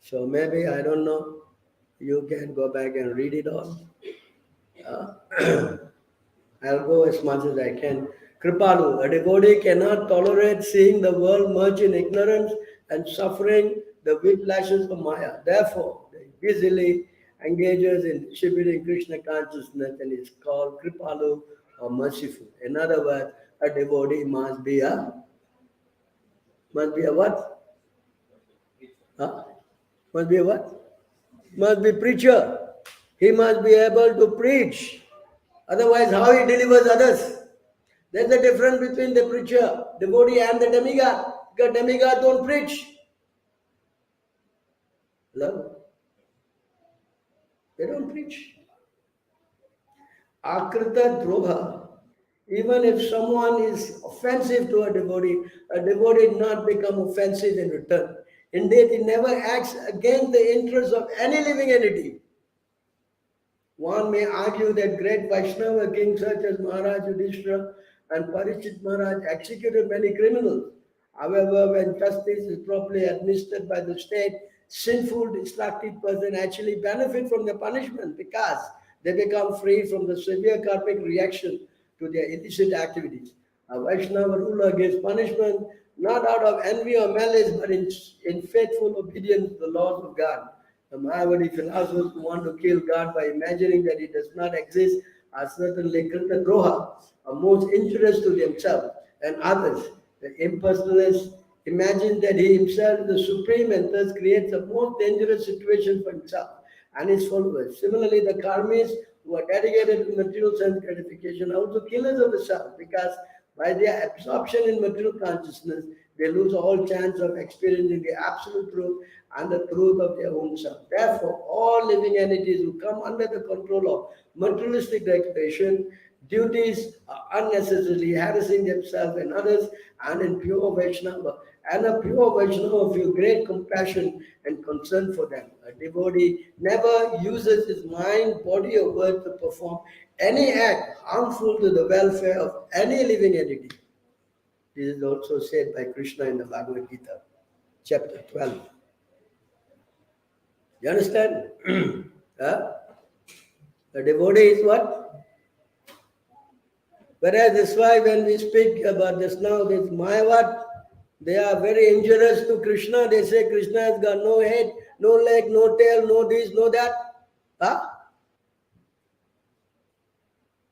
So maybe, I don't know, you can go back and read it all. I'll go as much as I can. Kripalu, a devotee cannot tolerate seeing the world merge in ignorance and suffering the whiplashes of Maya. Therefore, he busily engages in distributing Krishna consciousness and is called Kripalu or merciful. In other words, a devotee must be a what? Huh? Must be a what? Must be preacher. He must be able to preach. Otherwise, how he delivers others? There's a difference between the preacher, devotee, and the demigod. Because demigods don't preach. Hello? They don't preach. Akrita dhrobha. Even if someone is offensive to a devotee did not become offensive in return. Indeed, he never acts against the interests of any living entity. One may argue that great Vaishnava kings such as Maharaj Yudhishthira and Parikshit Maharaj executed many criminals. However, when justice is properly administered by the state, sinful, destructive person actually benefit from the punishment because they become free from the severe karmic reaction to their illicit activities. A Vaishnava ruler gives punishment not out of envy or malice, but in faithful obedience to the laws of God. The Mayavadi philosophers who want to kill God by imagining that He does not exist are certainly Krita Droha, are most injurious to themselves and others. The impersonalist imagines that he himself is the supreme and thus creates a most dangerous situation for himself and his followers. Similarly, the karmis who are dedicated to material sense gratification are also killers of the self because by their absorption in material consciousness, they lose all chance of experiencing the absolute truth and the truth of their own self. Therefore, all living entities who come under the control of materialistic recreation, duties are unnecessarily harassing themselves and others, and in pure Vaishnava, and a pure Vaishnava feel great compassion and concern for them. A devotee never uses his mind, body, or word to perform any act harmful to the welfare of any living entity. This is also said by Krishna in the Bhagavad Gita, chapter 12. You understand? Huh? The devotee is what? Whereas this why when we speak about this now, this Mayavad, they are very injurious to Krishna. They say Krishna has got no head, no leg, no tail, no this, no that. Huh?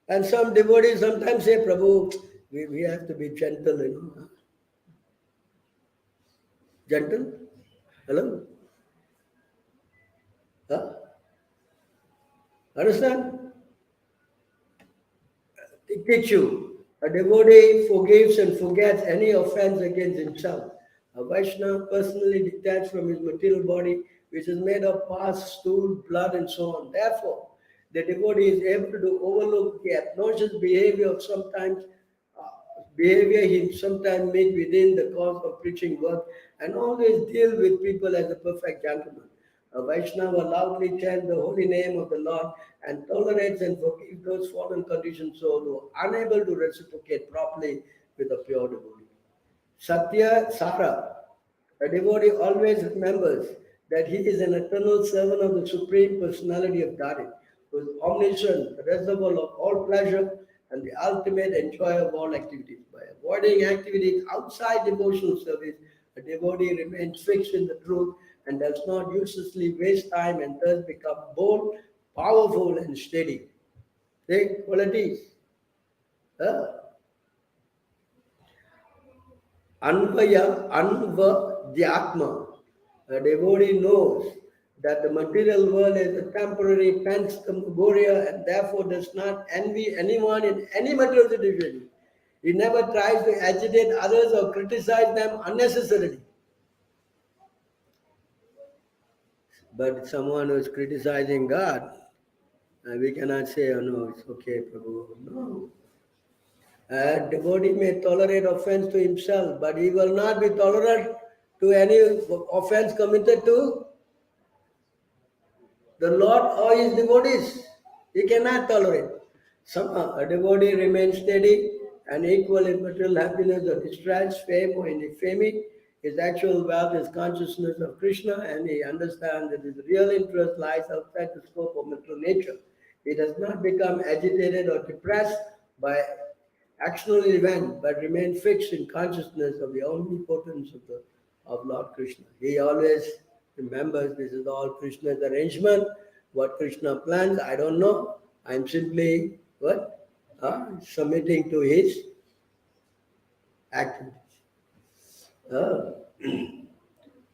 And some devotees sometimes say, Prabhu, we have to be gentle, you know. Gentle? Hello? Huh? Understand? It teach you. A devotee forgives and forgets any offense against himself. A Vaishnava personally detached from his material body, which is made of pus, stool, blood, and so on. Therefore, the devotee is able to overlook the obnoxious behavior of behavior he sometimes make within the course of preaching work, and always deal with people as a perfect gentleman. A Vaishnava loudly chants the holy name of the Lord and tolerates and forgives those fallen conditioned souls who are unable to reciprocate properly with a pure devotee. Satya Sara, a devotee always remembers that he is an eternal servant of the Supreme Personality of Godhead, who is omniscient, the reservoir of all pleasure, and the ultimate enjoyer of all activities. By avoiding activities outside devotional service, a devotee remains fixed in the truth and does not uselessly waste time and thus become bold, powerful, and steady. The qualities. Anvadhyatma. A devotee knows that the material world is a temporary phantasmagoria and therefore does not envy anyone in any material situation. He never tries to agitate others or criticize them unnecessarily. But someone who is criticizing God, we cannot say, oh no, it's okay, Prabhu. No. A devotee may tolerate offense to himself, but he will not be tolerant to any offense committed to the Lord or his devotees. He cannot tolerate. Somehow, a devotee remains steady and equal in material happiness or distress, fame or infamy. His actual wealth is consciousness of Krishna, and he understands that his real interest lies outside the scope of material nature. He does not become agitated or depressed by actional event, but remain fixed in consciousness of the omnipotence of Lord Krishna. He always remembers this is all Krishna's arrangement. What Krishna plans, I don't know. I'm simply what? Submitting to his activities.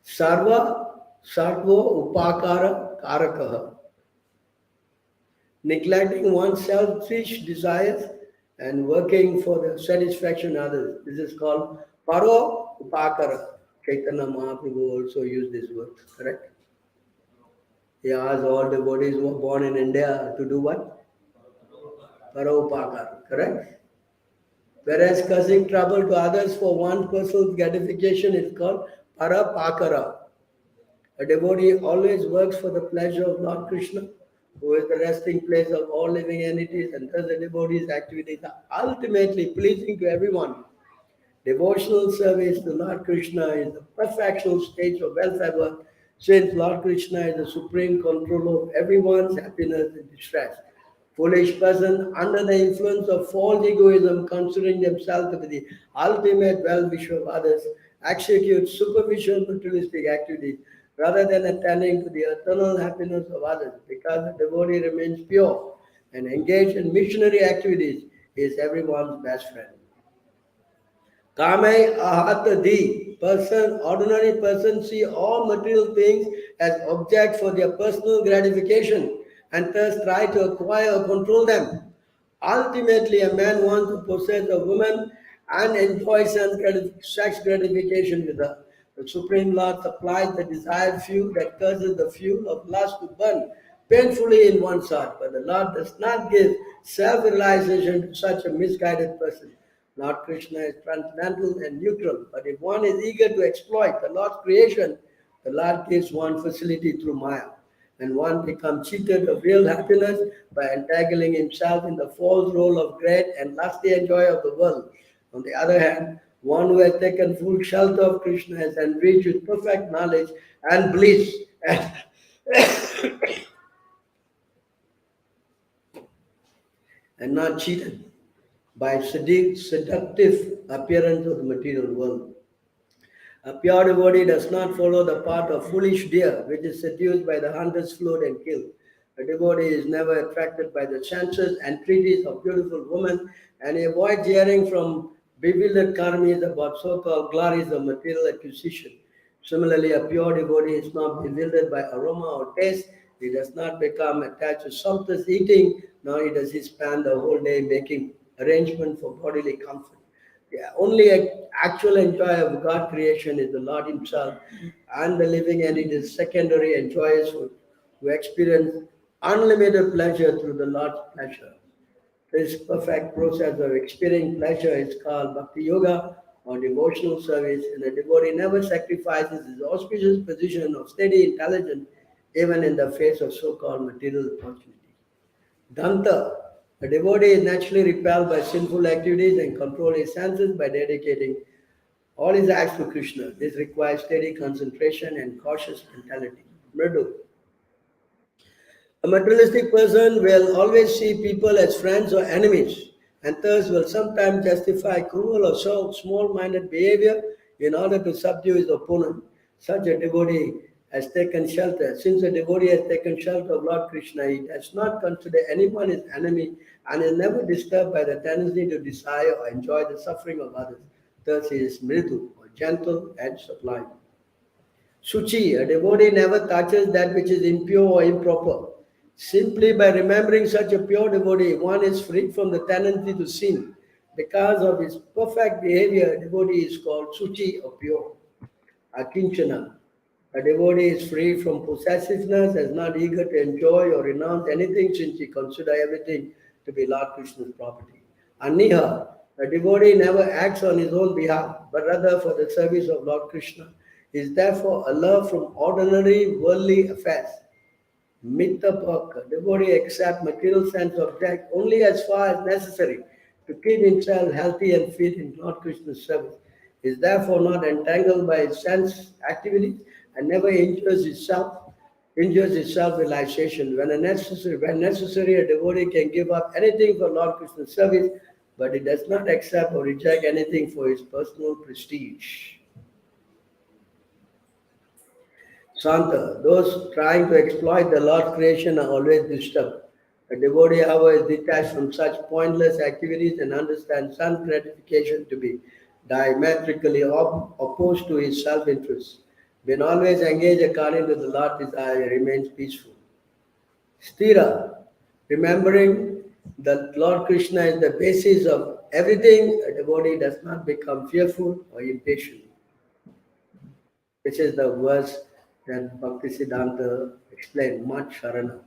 Sarva Sarvo Upakara Karakaha. Neglecting one's selfish desires and working for the satisfaction of others. This is called Paro Upakara. Chaitanya Mahaprabhu also used this word, correct? He asked all devotees who were born in India to do what? Paro Upakara, correct? Whereas causing trouble to others for one person's gratification is called Parapakara. A devotee always works for the pleasure of Lord Krishna, who is the resting place of all living entities, and thus the devotee's activities are ultimately pleasing to everyone. Devotional service to Lord Krishna is the perfectional stage of welfare, since Lord Krishna is the supreme controller of everyone's happiness and distress. Foolish person under the influence of false egoism, considering themselves to be the ultimate well-wisher of others, execute superficial materialistic activities rather than attending to the eternal happiness of others. Because the devotee remains pure and engaged in missionary activities, he is everyone's best friend. Kame ahatadi, ordinary person see all material things as objects for their personal gratification and thus try to acquire or control them. Ultimately, a man wants to possess a woman and enjoy sex gratification with her. The Supreme Lord supplies the desired fuel that causes the fuel of lust to burn painfully in one's heart. But the Lord does not give self-realization to such a misguided person. Lord Krishna is transcendental and neutral, but if one is eager to exploit the Lord's creation, the Lord gives one facility through Maya, and one becomes cheated of real happiness by entangling himself in the false role of great and lusty enjoyer of the world. On the other hand, one who has taken full shelter of Krishna is enriched with perfect knowledge and bliss, and not cheated by seductive appearance of the material world. A pure devotee does not follow the path of foolish deer, which is seduced by the hunter's flood and killed. A devotee is never attracted by the chances and entreaties of beautiful women, and he avoids hearing from bewildered karmis about so-called glories of material acquisition. Similarly, a pure devotee is not bewildered by aroma or taste. He does not become attached to sumptuous eating, nor does he spend the whole day making arrangement for bodily comfort. The only actual enjoyer of God creation is the Lord Himself, and the living entities secondary enjoyers who experience unlimited pleasure through the Lord's pleasure. This perfect process of experiencing pleasure is called Bhakti Yoga or devotional service, and the devotee never sacrifices his auspicious position of steady intelligence even in the face of so-called material opportunity. Danta, a devotee is naturally repelled by sinful activities and control his senses by dedicating all his acts to Krishna. This requires steady concentration and cautious mentality. Mridu. A materialistic person will always see people as friends or enemies, and thus will sometimes justify cruel or small-minded behavior in order to subdue his opponent. Such a devotee has taken shelter. Since a devotee has taken shelter of Lord Krishna, he does not consider anyone his enemy and is never disturbed by the tendency to desire or enjoy the suffering of others. Thus he is mridu, or gentle and sublime. Suchi, a devotee never touches that which is impure or improper. Simply by remembering such a pure devotee, one is freed from the tendency to sin. Because of his perfect behavior, a devotee is called Suchi or pure. Akinchana, a devotee is free from possessiveness, is not eager to enjoy or renounce anything since he considers everything to be Lord Krishna's property. Aniha, a devotee never acts on his own behalf, but rather for the service of Lord Krishna. He is therefore aloof from ordinary worldly affairs. Mittapaka, devotee accepts material sense object only as far as necessary to keep himself healthy and fit in Lord Krishna's service. He is therefore not entangled by his sense activities and never injures his self-realization. When necessary, a devotee can give up anything for Lord Krishna's service, but he does not accept or reject anything for his personal prestige. Santa, those trying to exploit the Lord's creation are always disturbed. A devotee, however, is detached from such pointless activities and understands sense gratification to be diametrically opposed to his self-interest. When always engaged according to the Lord's desire, he remains peaceful. Sthira, remembering that Lord Krishna is the basis of everything, a devotee does not become fearful or impatient. This is the verse that Bhaktisiddhanta explained, Mat Sharana.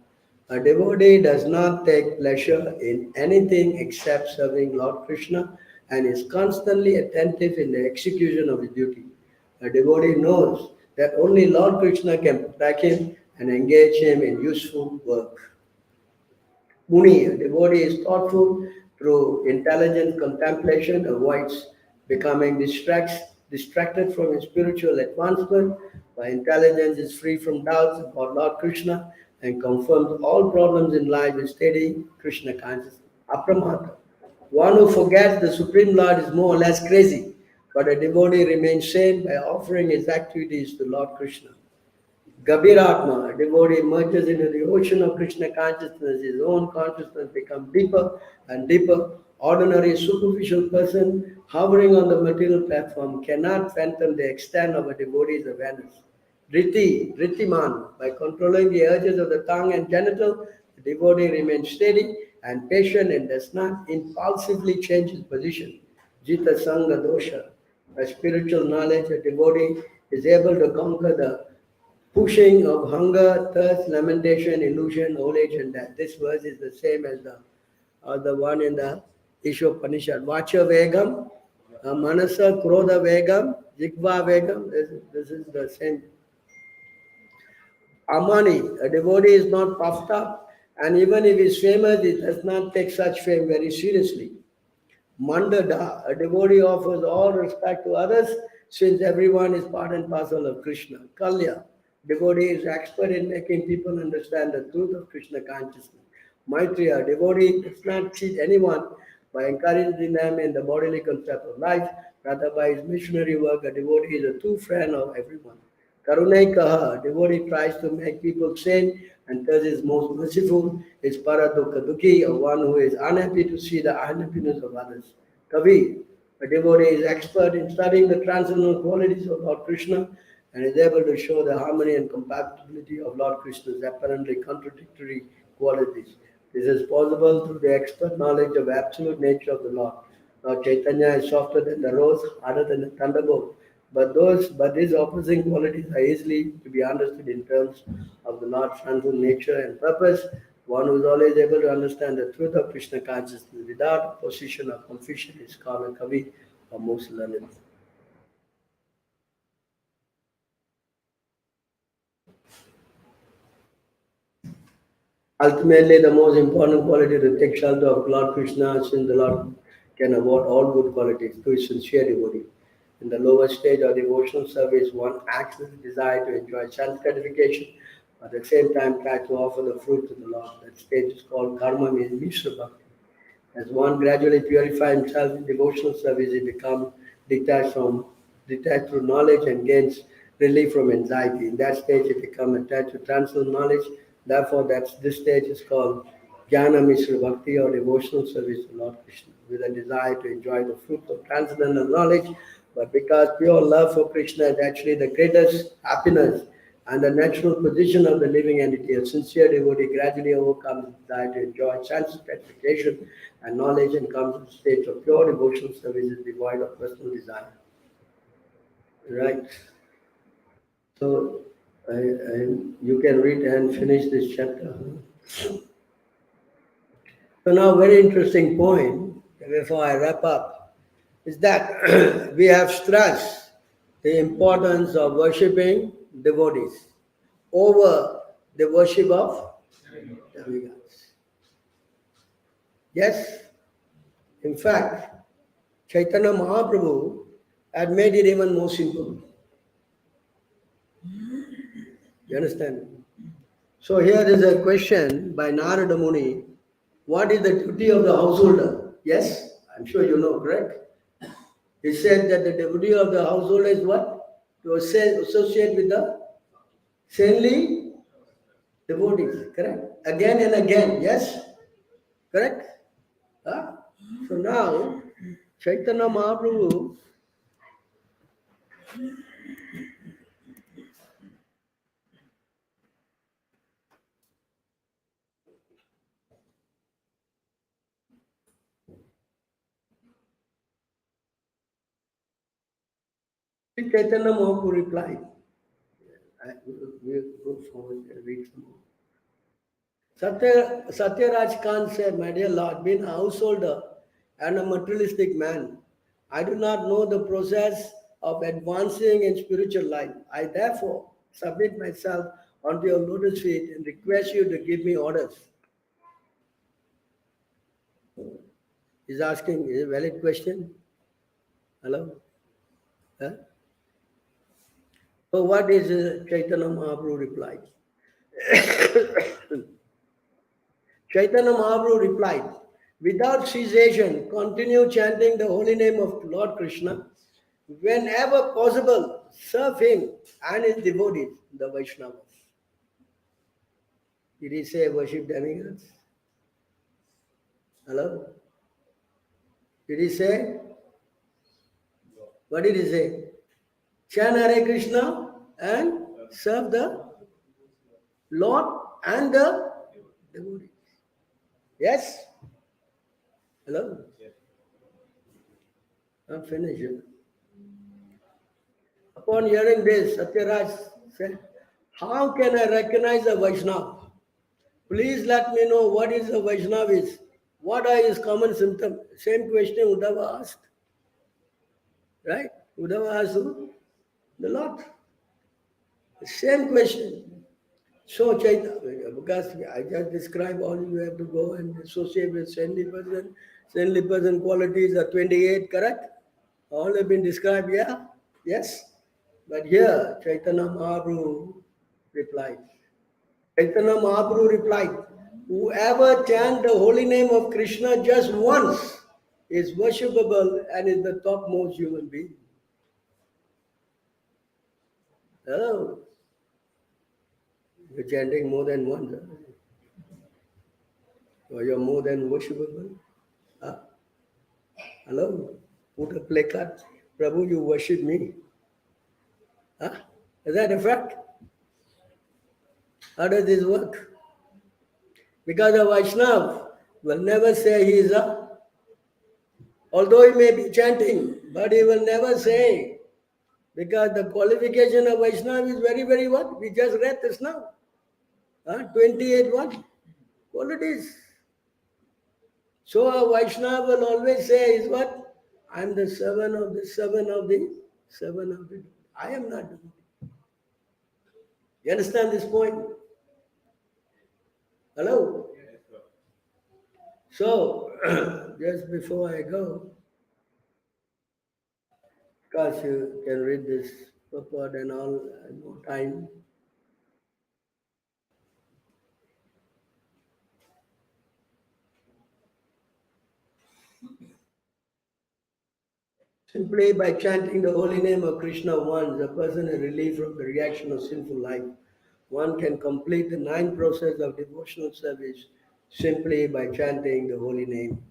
A devotee does not take pleasure in anything except serving Lord Krishna and is constantly attentive in the execution of his duty. A devotee knows that only Lord Krishna can protect him and engage him in useful work. Muni, a devotee is thoughtful through intelligent contemplation, avoids becoming distracted from his spiritual advancement. By intelligence is free from doubts about Lord Krishna and confirms all problems in life with steady Krishna consciousness. Apramata. One who forgets the Supreme Lord is more or less crazy, but a devotee remains sane by offering his activities to Lord Krishna. Gabiratma, a devotee emerges into the ocean of Krishna consciousness. His own consciousness becomes deeper and deeper. Ordinary superficial person hovering on the material platform cannot fathom the extent of a devotee's awareness. Dhriman, by controlling the urges of the tongue and genital, the devotee remains steady and patient and does not impulsively change his position. Jita Sangha Dosha, by spiritual knowledge, a devotee is able to conquer the pushing of hunger, thirst, lamentation, illusion, old age, and death. This verse is the same as the one in the Ishopanishad. Vacha Vegam, Manasa Krodha Vegam, Jigva Vegam. This is the same. Amani, a devotee is not puffed up, and even if he is famous, he does not take such fame very seriously. Mandada, a devotee offers all respect to others since everyone is part and parcel of Krishna. Kalya, devotee is expert in making people understand the truth of Krishna consciousness. Maitreya, devotee does not cheat anyone by encouraging them in the bodily concept of life. Rather, by his missionary work, a devotee is a true friend of everyone. Karunaikaha, devotee tries to make people sane and thus is most merciful. Is Paradukha Dukhi, or one who is unhappy to see the unhappiness of others. Kavi, a devotee is expert in studying the transcendental qualities of Lord Krishna and is able to show the harmony and compatibility of Lord Krishna's apparently contradictory qualities. This is possible through the expert knowledge of absolute nature of the Lord. Lord Chaitanya is softer than the rose, harder than the thunderbolt. But these opposing qualities are easily to be understood in terms of the Lord's transcendental nature and purpose. One who is always able to understand the truth of Krishna consciousness without position of confusion is called a Kavi or most learned. Ultimately, the most important quality to take shelter of Lord Krishna, since the Lord can award all good qualities to his sincere devotee. In the lower stage of devotional service, one acts with a desire to enjoy self-gratification, but at the same time try to offer the fruit to the Lord. That stage is called karma, means Mishra Bhakti. As one gradually purifies himself in devotional service, he becomes detached through knowledge and gains relief from anxiety. In that stage, he becomes attached to transcendental knowledge. Therefore, this stage is called Jnana Mishra Bhakti, or devotional service to Lord Krishna, with a desire to enjoy the fruit of transcendental knowledge. But because pure love for Krishna is actually the greatest happiness and the natural position of the living entity, a sincere devotee gradually overcomes the desire to enjoy sense gratification and knowledge and comes to the state of pure devotional service is devoid of personal desire. Right. So you can read and finish this chapter. So now, very interesting point before I wrap up is that we have stressed the importance of worshipping devotees over the worship of demigods. Yes, in fact, Chaitanya Mahaprabhu had made it even more simple. You understand? So here is a question by Narada Muni. What is the duty of the householder? Yes, I'm sure you know, correct? He said that the duty of the householder is what? To associate with the saintly devotees, correct? Again and again, yes? Correct? Huh? So now, Chaitanya Mahaprabhu Chaitanya Mahaprabhu replied. We'll go forward and read some more. Satyaraj Khan said, my dear Lord, being a householder and a materialistic man, I do not know the process of advancing in spiritual life. I therefore submit myself onto your lotus feet and request you to give me orders. He's asking, is it a valid question? Hello? Huh? So what is Chaitanya Mahaprabhu replied? Chaitanya Mahaprabhu replied, without cessation, continue chanting the holy name of Lord Krishna. Whenever possible, serve him and his devotees, the Vaishnavas. Did he say worship demigods? Hello? Did he say? What did he say? Chant Hare Krishna and serve the Lord and the devotees. Yes? Hello? I'm finished. Upon hearing this, Satyaraj said, how can I recognize a Vaishnava? Please let me know what is a Vaishnavis. What are his common symptoms? Same question Uddhava asked. Right? Uddhava asked who? The Lord. The same question. So Chaitanya, because I just described all you have to go and associate with saintly person. Saintly person qualities are 28, correct? All have been described, yeah? Yes? But here, Chaitanya Mahaprabhu replied. Chaitanya Mahaprabhu replied, whoever chants the holy name of Krishna just once is worshipable and is the topmost human being. Oh, you're chanting more than once. Or you're more than worshipable. Huh? Hello? Put a placard. Prabhu, you worship me. Huh? Is that a fact? How does this work? Because a Vaishnava will never say he is a, although he may be chanting, but he will never say, because the qualification of Vaishnava is very, very what? We just read this now. 28 what? Qualities. So a Vaishnava will always say is what? I am the servant of the servant of the servant of the. I am not the. You understand this point? Hello? So, just before I go, because you can read this purport and all, no time. Simply by chanting the holy name of Krishna once, a person is relieved from the reaction of sinful life. One can complete the 9 process of devotional service simply by chanting the holy name.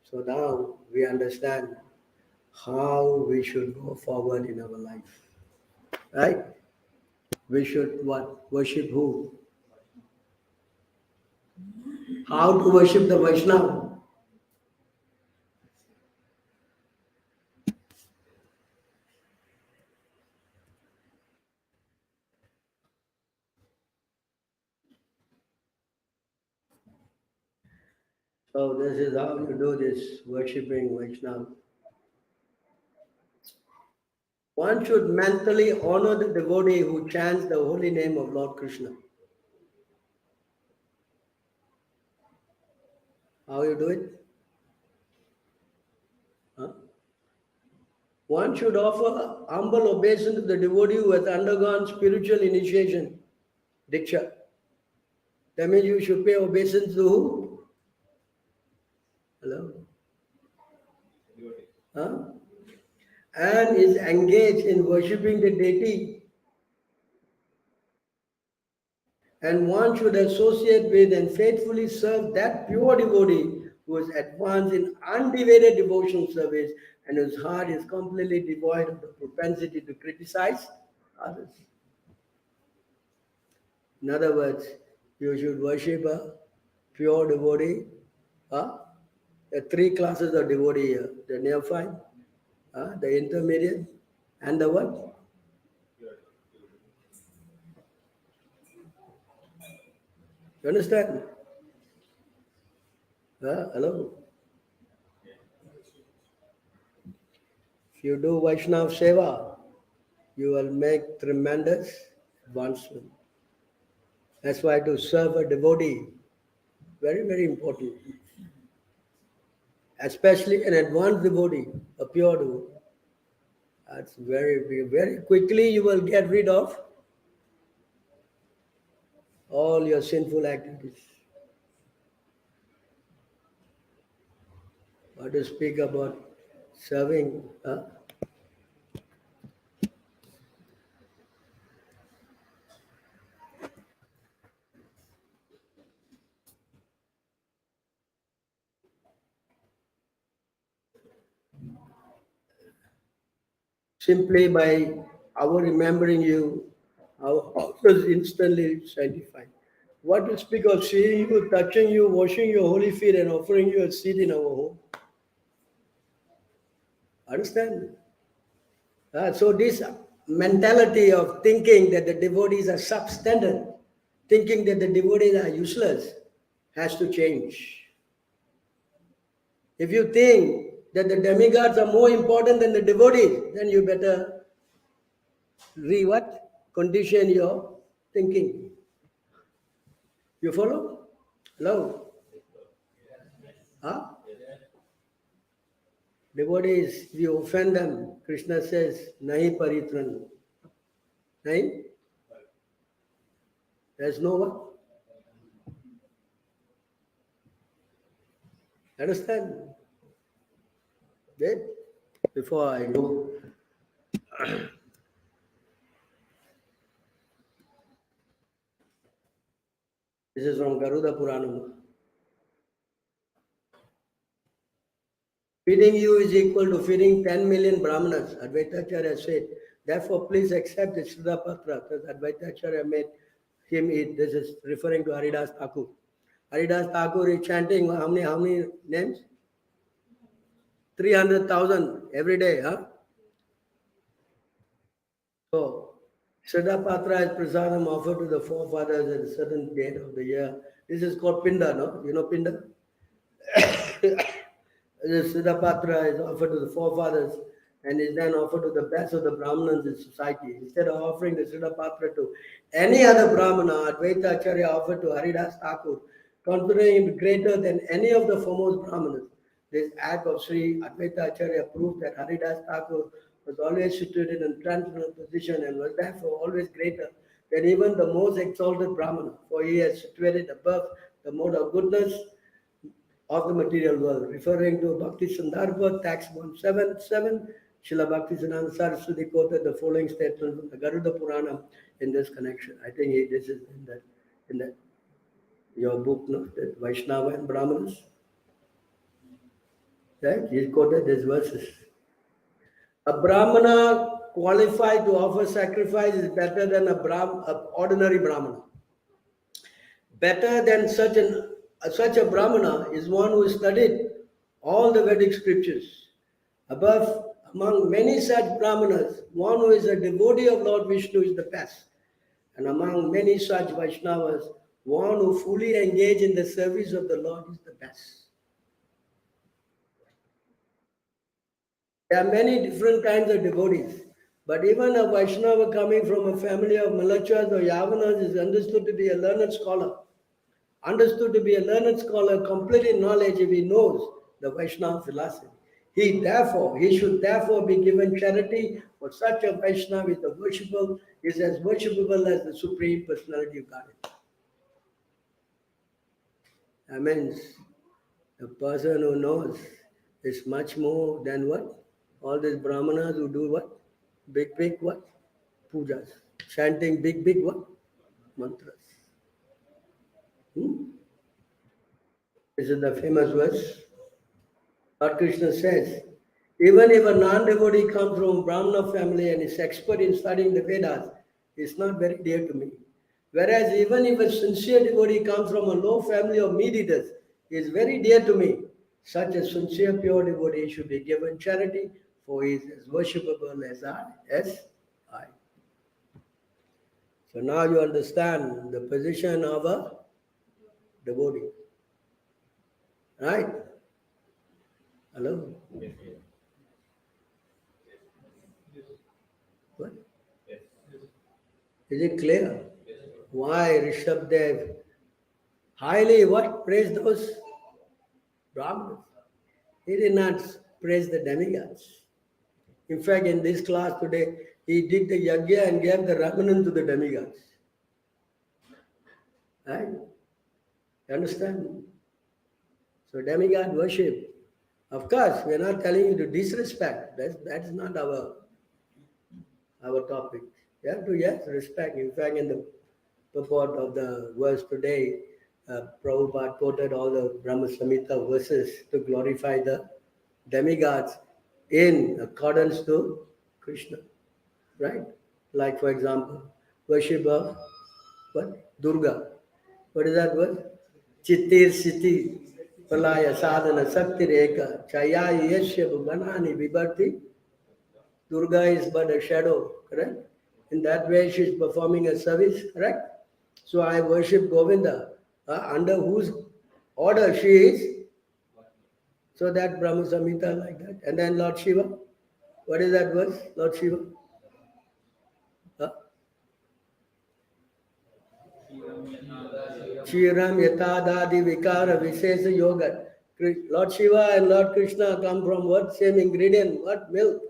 So now we understand how we should go forward in our life. Right? We should what? Worship who? How to worship the Vaishnava? So this is how you do this, worshipping Vaishnava. One should mentally honor the devotee who chants the holy name of Lord Krishna. How you do it? Huh? One should offer humble obeisance to the devotee who has undergone spiritual initiation, Diksha. That means you should pay obeisance to who? Hello? Huh? And is engaged in worshipping the deity. And one should associate with and faithfully serve that pure devotee who is advanced in undivided devotional service and whose heart is completely devoid of the propensity to criticize others. In other words, you should worship a pure devotee. The 3 classes of devotee here: the neophyte, the intermediate, and the what? You understand? Hello? If you do Vaishnava Seva, you will make tremendous advancement. That's why to serve a devotee, very, very important. especially an advanced devotee, a pure devotee. That's very quickly you will get rid of all your sinful activities. What to speak about serving? Huh? Simply by our remembering you, our heart is instantly sanctified. What to speak of seeing you, touching you, washing your holy feet, and offering you a seat in our home? Understand? So this mentality of thinking that the devotees are substandard, thinking that the devotees are useless, has to change. If you think that the demigods are more important than the devotees, then you better condition your thinking. You follow? Hello? Huh? Devotees, if you offend them, Krishna says, Nahi paritran. Nahi? There's no one. Understand? Then, before I go, this is from Garuda Puranam. Feeding you is equal to feeding 10 million Brahmanas, Advaitacharya said. Therefore, please accept the Siddhapatra, because Advaitacharya made him eat. This is referring to Haridas Thakur. Haridas Thakur is chanting how many names? 300,000 every day, huh? So, Siddhapatra is prasadam offered to the forefathers at a certain date of the year. This is called Pinda, no? You know Pinda? The Siddhapatra is offered to the forefathers and is then offered to the best of the Brahmanas in society. Instead of offering the Siddhapatra to any other Brahmana, Advaita Acharya offered to Haridas Thakur, considering him greater than any of the foremost Brahmanas. This act of Sri Advaita Acharya proved that Haridas Thakur was always situated in transcendental position and was therefore always greater than even the most exalted Brahmana, for he is situated above the mode of goodness of the material world. Referring to Bhakti Sundar, text 177, Srila Bhakti Siddhanta Saraswati quoted the following statement from the Garuda Purana in this connection. I think this is in that your book, no, that Vaishnava and Brahmanas. Right? He quoted these verses. A Brahmana qualified to offer sacrifice is better than an ordinary Brahmana. Better than such a Brahmana is one who studied all the Vedic scriptures. Among many such Brahmanas, one who is a devotee of Lord Vishnu is the best. And among many such Vaishnavas, one who fully engage in the service of the Lord is the best. There are many different kinds of devotees, but even a Vaishnava coming from a family of Malachas or Yavanas is understood to be a learned scholar. Complete in knowledge if he knows the Vaishnava philosophy. He should therefore be given charity, for such a Vaishnava is as worshipable as the Supreme Personality of Godhead. That means the person who knows is much more than what? All these Brahmanas who do what? Big what? Pujas. Chanting big what? Mantras. This is the famous verse. Lord Krishna says, even if a non-devotee comes from a Brahmana family and is expert in studying the Vedas, it's not very dear to me. Whereas even if a sincere devotee comes from a low family of meat eaters, he is very dear to me. Such a sincere, pure devotee should be given charity, for he is as worshipable as I. So now you understand the position of a devotee. Right? Hello? What? Is it clear? Why Rishabdev highly what? Praise those Brahmanas. He did not praise the demigods. In fact, in this class today, he did the yajna and gave the Ramanan to the demigods. Right? You understand? So demigod worship. Of course, we are not telling you to disrespect. That's not our topic. You have to, yes, respect. In fact, in the purport of the verse today, Prabhupada quoted all the Brahma Samhita verses to glorify the demigods in accordance to Krishna. Right? Like, for example, worship of what? Durga. What is that word? Chittir Siti Palaya Sadhana Sakti Reka Chaya Yesha Bhuvanani Vibharti. Durga is but a shadow, correct? In that way, she is performing a service, correct? So I worship Govinda, under whose order she is. So that Brahma Samhita like that. And then Lord Shiva. What is that verse? Lord Shiva. Huh? Shiram Yatadadi Vikara Vishesa Yoga. Lord Shiva and Lord Krishna come from what? Same ingredient. What? Milk.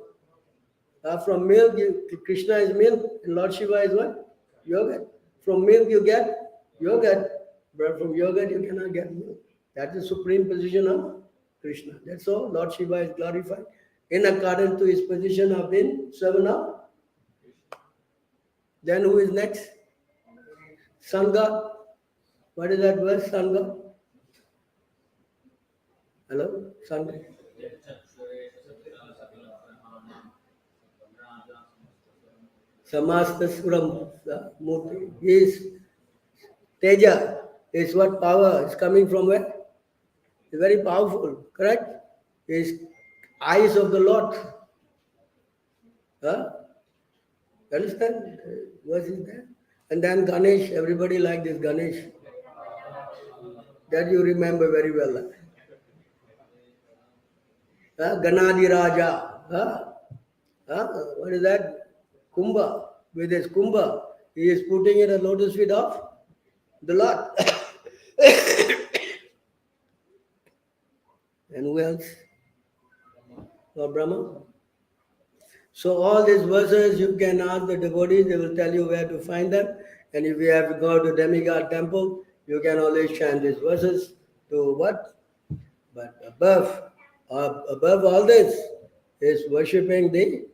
From milk, Krishna is milk, and Lord Shiva is what? Yogurt. From milk you get yogurt, but from yogurt you cannot get milk. That's the supreme position of Krishna. That's all. Lord Shiva is glorified in accordance to his position of being servant of. Then who is next? Sangha. What is that verse, Sangha? Hello? Sangha. Samasta Suram Murti. His Teja is what power is coming from where? It's very powerful, correct? His eyes of the Lord. Huh? Understand? Verse is there. And then Ganesh, everybody like this Ganesh. That you remember very well. Ganadi Raja. What is that? Kumbha. With his Kumbha, he is putting in a lotus feet of the Lord. And who else? Lord Brahma. So all these verses you can ask the devotees, they will tell you where to find them. And if you have to go to demigod temple, you can always chant these verses to what? But above all this is worshipping the,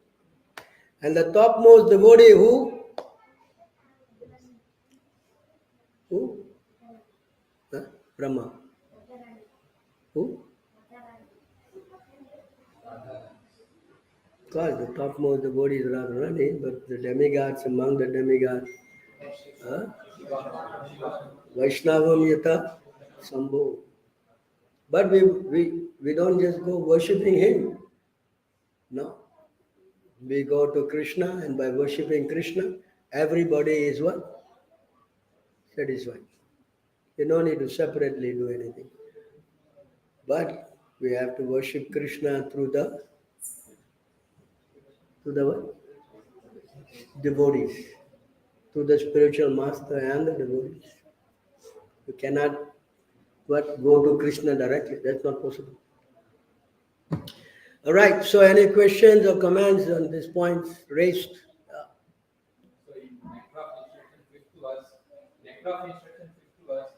and the topmost devotee who? Who? Brahma. Who? Of course, the topmost devotee is Radharani, but the demigods, among the demigods, Vaishnava Yata Sambho. But we don't just go worshipping him. No. We go to Krishna, and by worshipping Krishna, everybody is what? Satisfied. You don't need to separately do anything. But we have to worship Krishna through the what? Devotees. Through the spiritual master and the devotees. You cannot go to Krishna directly. That's not possible. All right. So any questions or comments on these points raised? So in nectar of instruction 5 to us,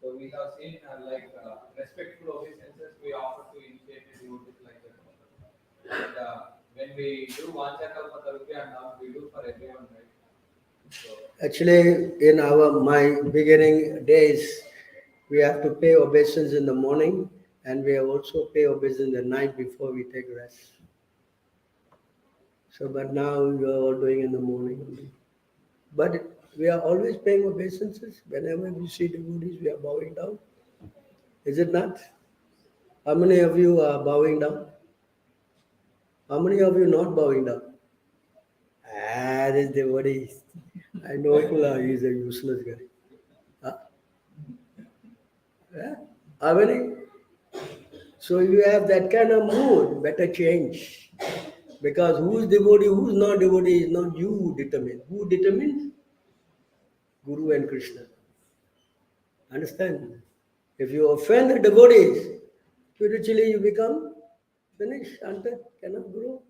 so we have seen respectful obeisances we offer to initiate devotees like that. And when we do Vanchakalpatarupya and all, we do for everyone, right? So, actually, in my beginning days, we have to pay obeisance in the morning, and we also pay obeisance the night before we take rest. So, but now we are all doing in the morning only. But we are always paying obeisances. Whenever we see devotees, we are bowing down. Is it not? How many of you are bowing down? How many of you not bowing down? This devotee. I know he is a useless guy. Huh? Yeah? How many? So if you have that kind of mood, better change. Because who's devotee, who's not devotee is not you who determine. Who determines? Guru and Krishna. Understand? If you offend the devotees, spiritually you become Finish, anta, cannot grow.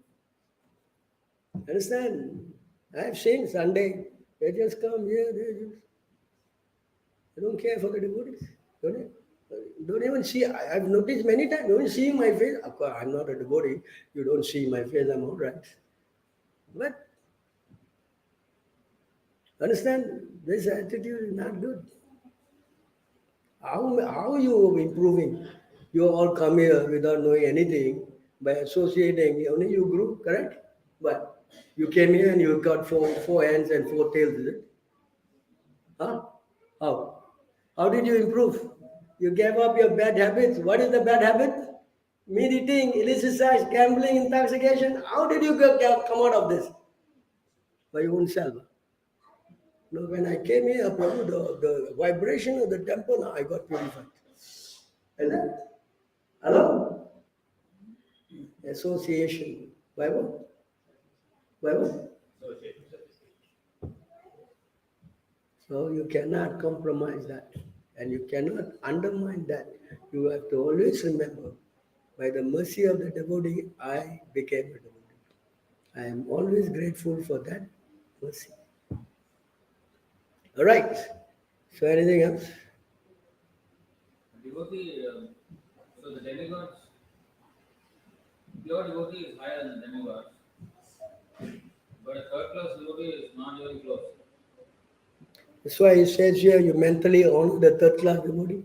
Understand? I've seen Sunday, they just come here, they don't care for the devotees. Don't even see. I've noticed many times, don't see my face. Of course, I'm not a devotee. You don't see my face, I'm all right. But understand, this attitude is not good. How are you improving? You all come here without knowing anything by associating. Only you grew, correct? But you came here and you got four hands and four tails, is it? Huh? How? How did you improve? You gave up your bad habits. What is the bad habit? Meat eating, illicit sex, gambling, intoxication. How did you come out of this? By your own self. No, when I came here, Prabhu, the vibration of the temple, I got purified. And then, hello? Association. Why what? Why what? So you cannot compromise that. And you cannot undermine that. You have to always remember, by the mercy of the devotee, I became a devotee. I am always grateful for that mercy. All right. So anything else? Devotee, so the demigods, pure devotee is higher than the demigods, but a third class devotee is not even close. That's why he says here, you mentally honor the third class devotee.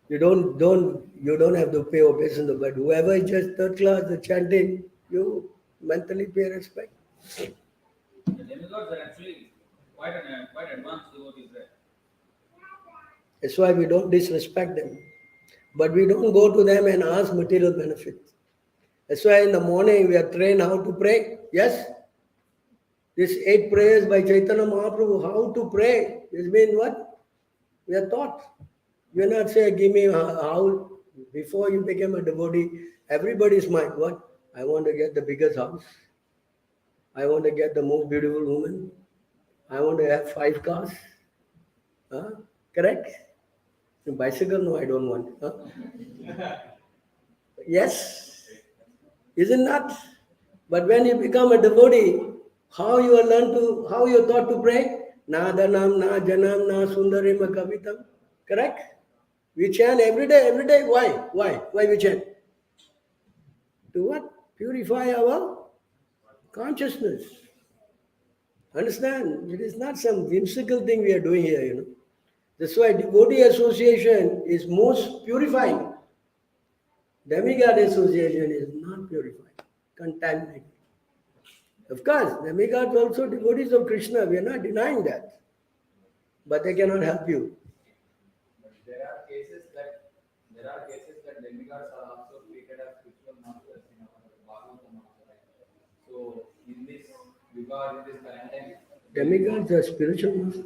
You don't have to pay obeisance, but whoever is just third class, the chanting, you mentally pay respect. The demigods are actually quite advanced devotees there. That's why we don't disrespect them. But we don't go to them and ask material benefits. That's why in the morning we are trained how to pray. Yes? These 8 prayers by Chaitanya Mahaprabhu, how to pray. This means what? We are taught. We are not saying, give me how. Before you became a devotee, everybody's mind, what? I want to get the biggest house. I want to get the most beautiful woman. I want to have 5 cars. Huh? Correct? Bicycle, no, I don't want. Huh? Yes, isn't that? But when you become a devotee, how you are taught to pray? Na danam, na janam, na sundarim kavitam. Correct? We chant every day, every day. Why? Why we chant? To what? Purify our consciousness. Understand? It is not some whimsical thing we are doing here, That's why devotee association is most purifying. Demigod association is not purifying, contaminating. Of course, demigods also devotees of Krishna. We are not denying that. But they cannot help you. But there are cases that demigods are also treated as spiritual masters in our Bhagavatam also, right? So in this regard, in this context, Demigods are spiritual masters.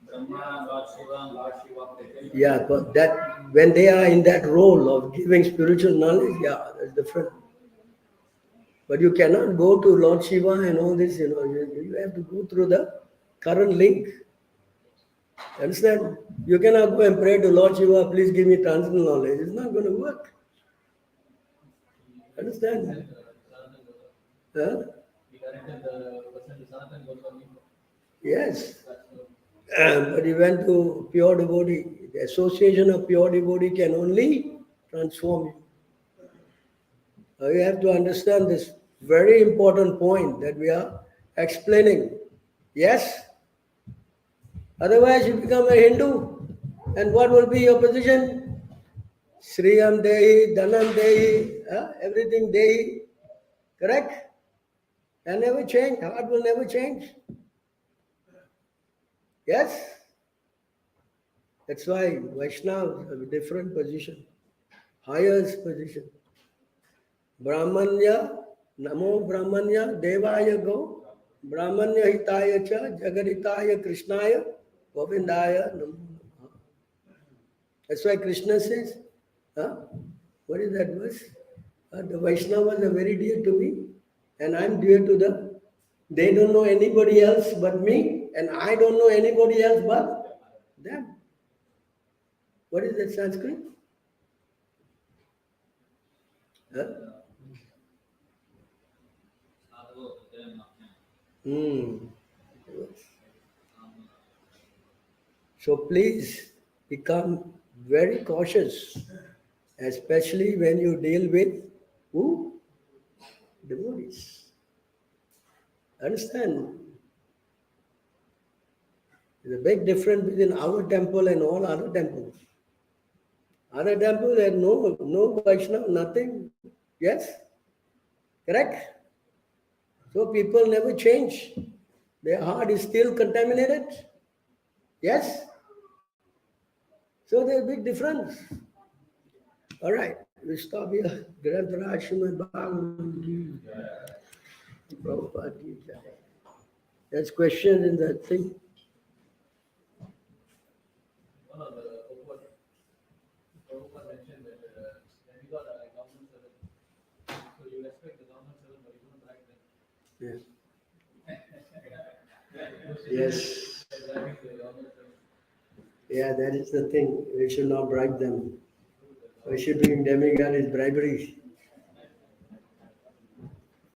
Brahma, Lord Shiva, they can Yeah, but that when they are in that role of giving spiritual knowledge, yeah, that's different. But you cannot go to Lord Shiva and all this, you have to go through the current link. Understand? You cannot go and pray to Lord Shiva, please give me transcendental knowledge. It's not going to work. Understand? Huh? Yes. But he went to pure devotee. The association of pure devotee can only transform you. Now you have to understand this very important point that we are explaining. Yes? Otherwise you become a Hindu. And what will be your position? Sriyam Dehi, Dhanam Dehi, everything Dehi. Correct? And never change. Heart will never change. Yes? That's why Vaishnavas have a different position, highest position. Brahmanya, Namo Brahmanya, Devaya Go, Brahmanya Hitaya Cha, Jagaritaya Krishnaya, Govindaya Namo. That's why Krishna says, what is that verse? The Vaishnavas are very dear to me, and I'm dear to them. They don't know anybody else but me, and I don't know anybody else but them. What is that Sanskrit? Huh? Sadhu, then Hmm. So please become very cautious, especially when you deal with who? Devotees. Understand? There's a big difference between our temple and all other temples. Other temples have no Vaishnava, nothing. Yes? Correct? So people never change. Their heart is still contaminated. Yes? So there's a big difference. All right, we stop here. Granthara Srimad Bhagavatam ki jai. Prabhupada ki jai. There's question in that thing. One of the Prabhupada mentioned that demigods are like government servants. So you respect the government servant, but you don't like them. Yes. Yes. Yeah, that is the thing. We should not bribe them. Worshipping demigod is bribery.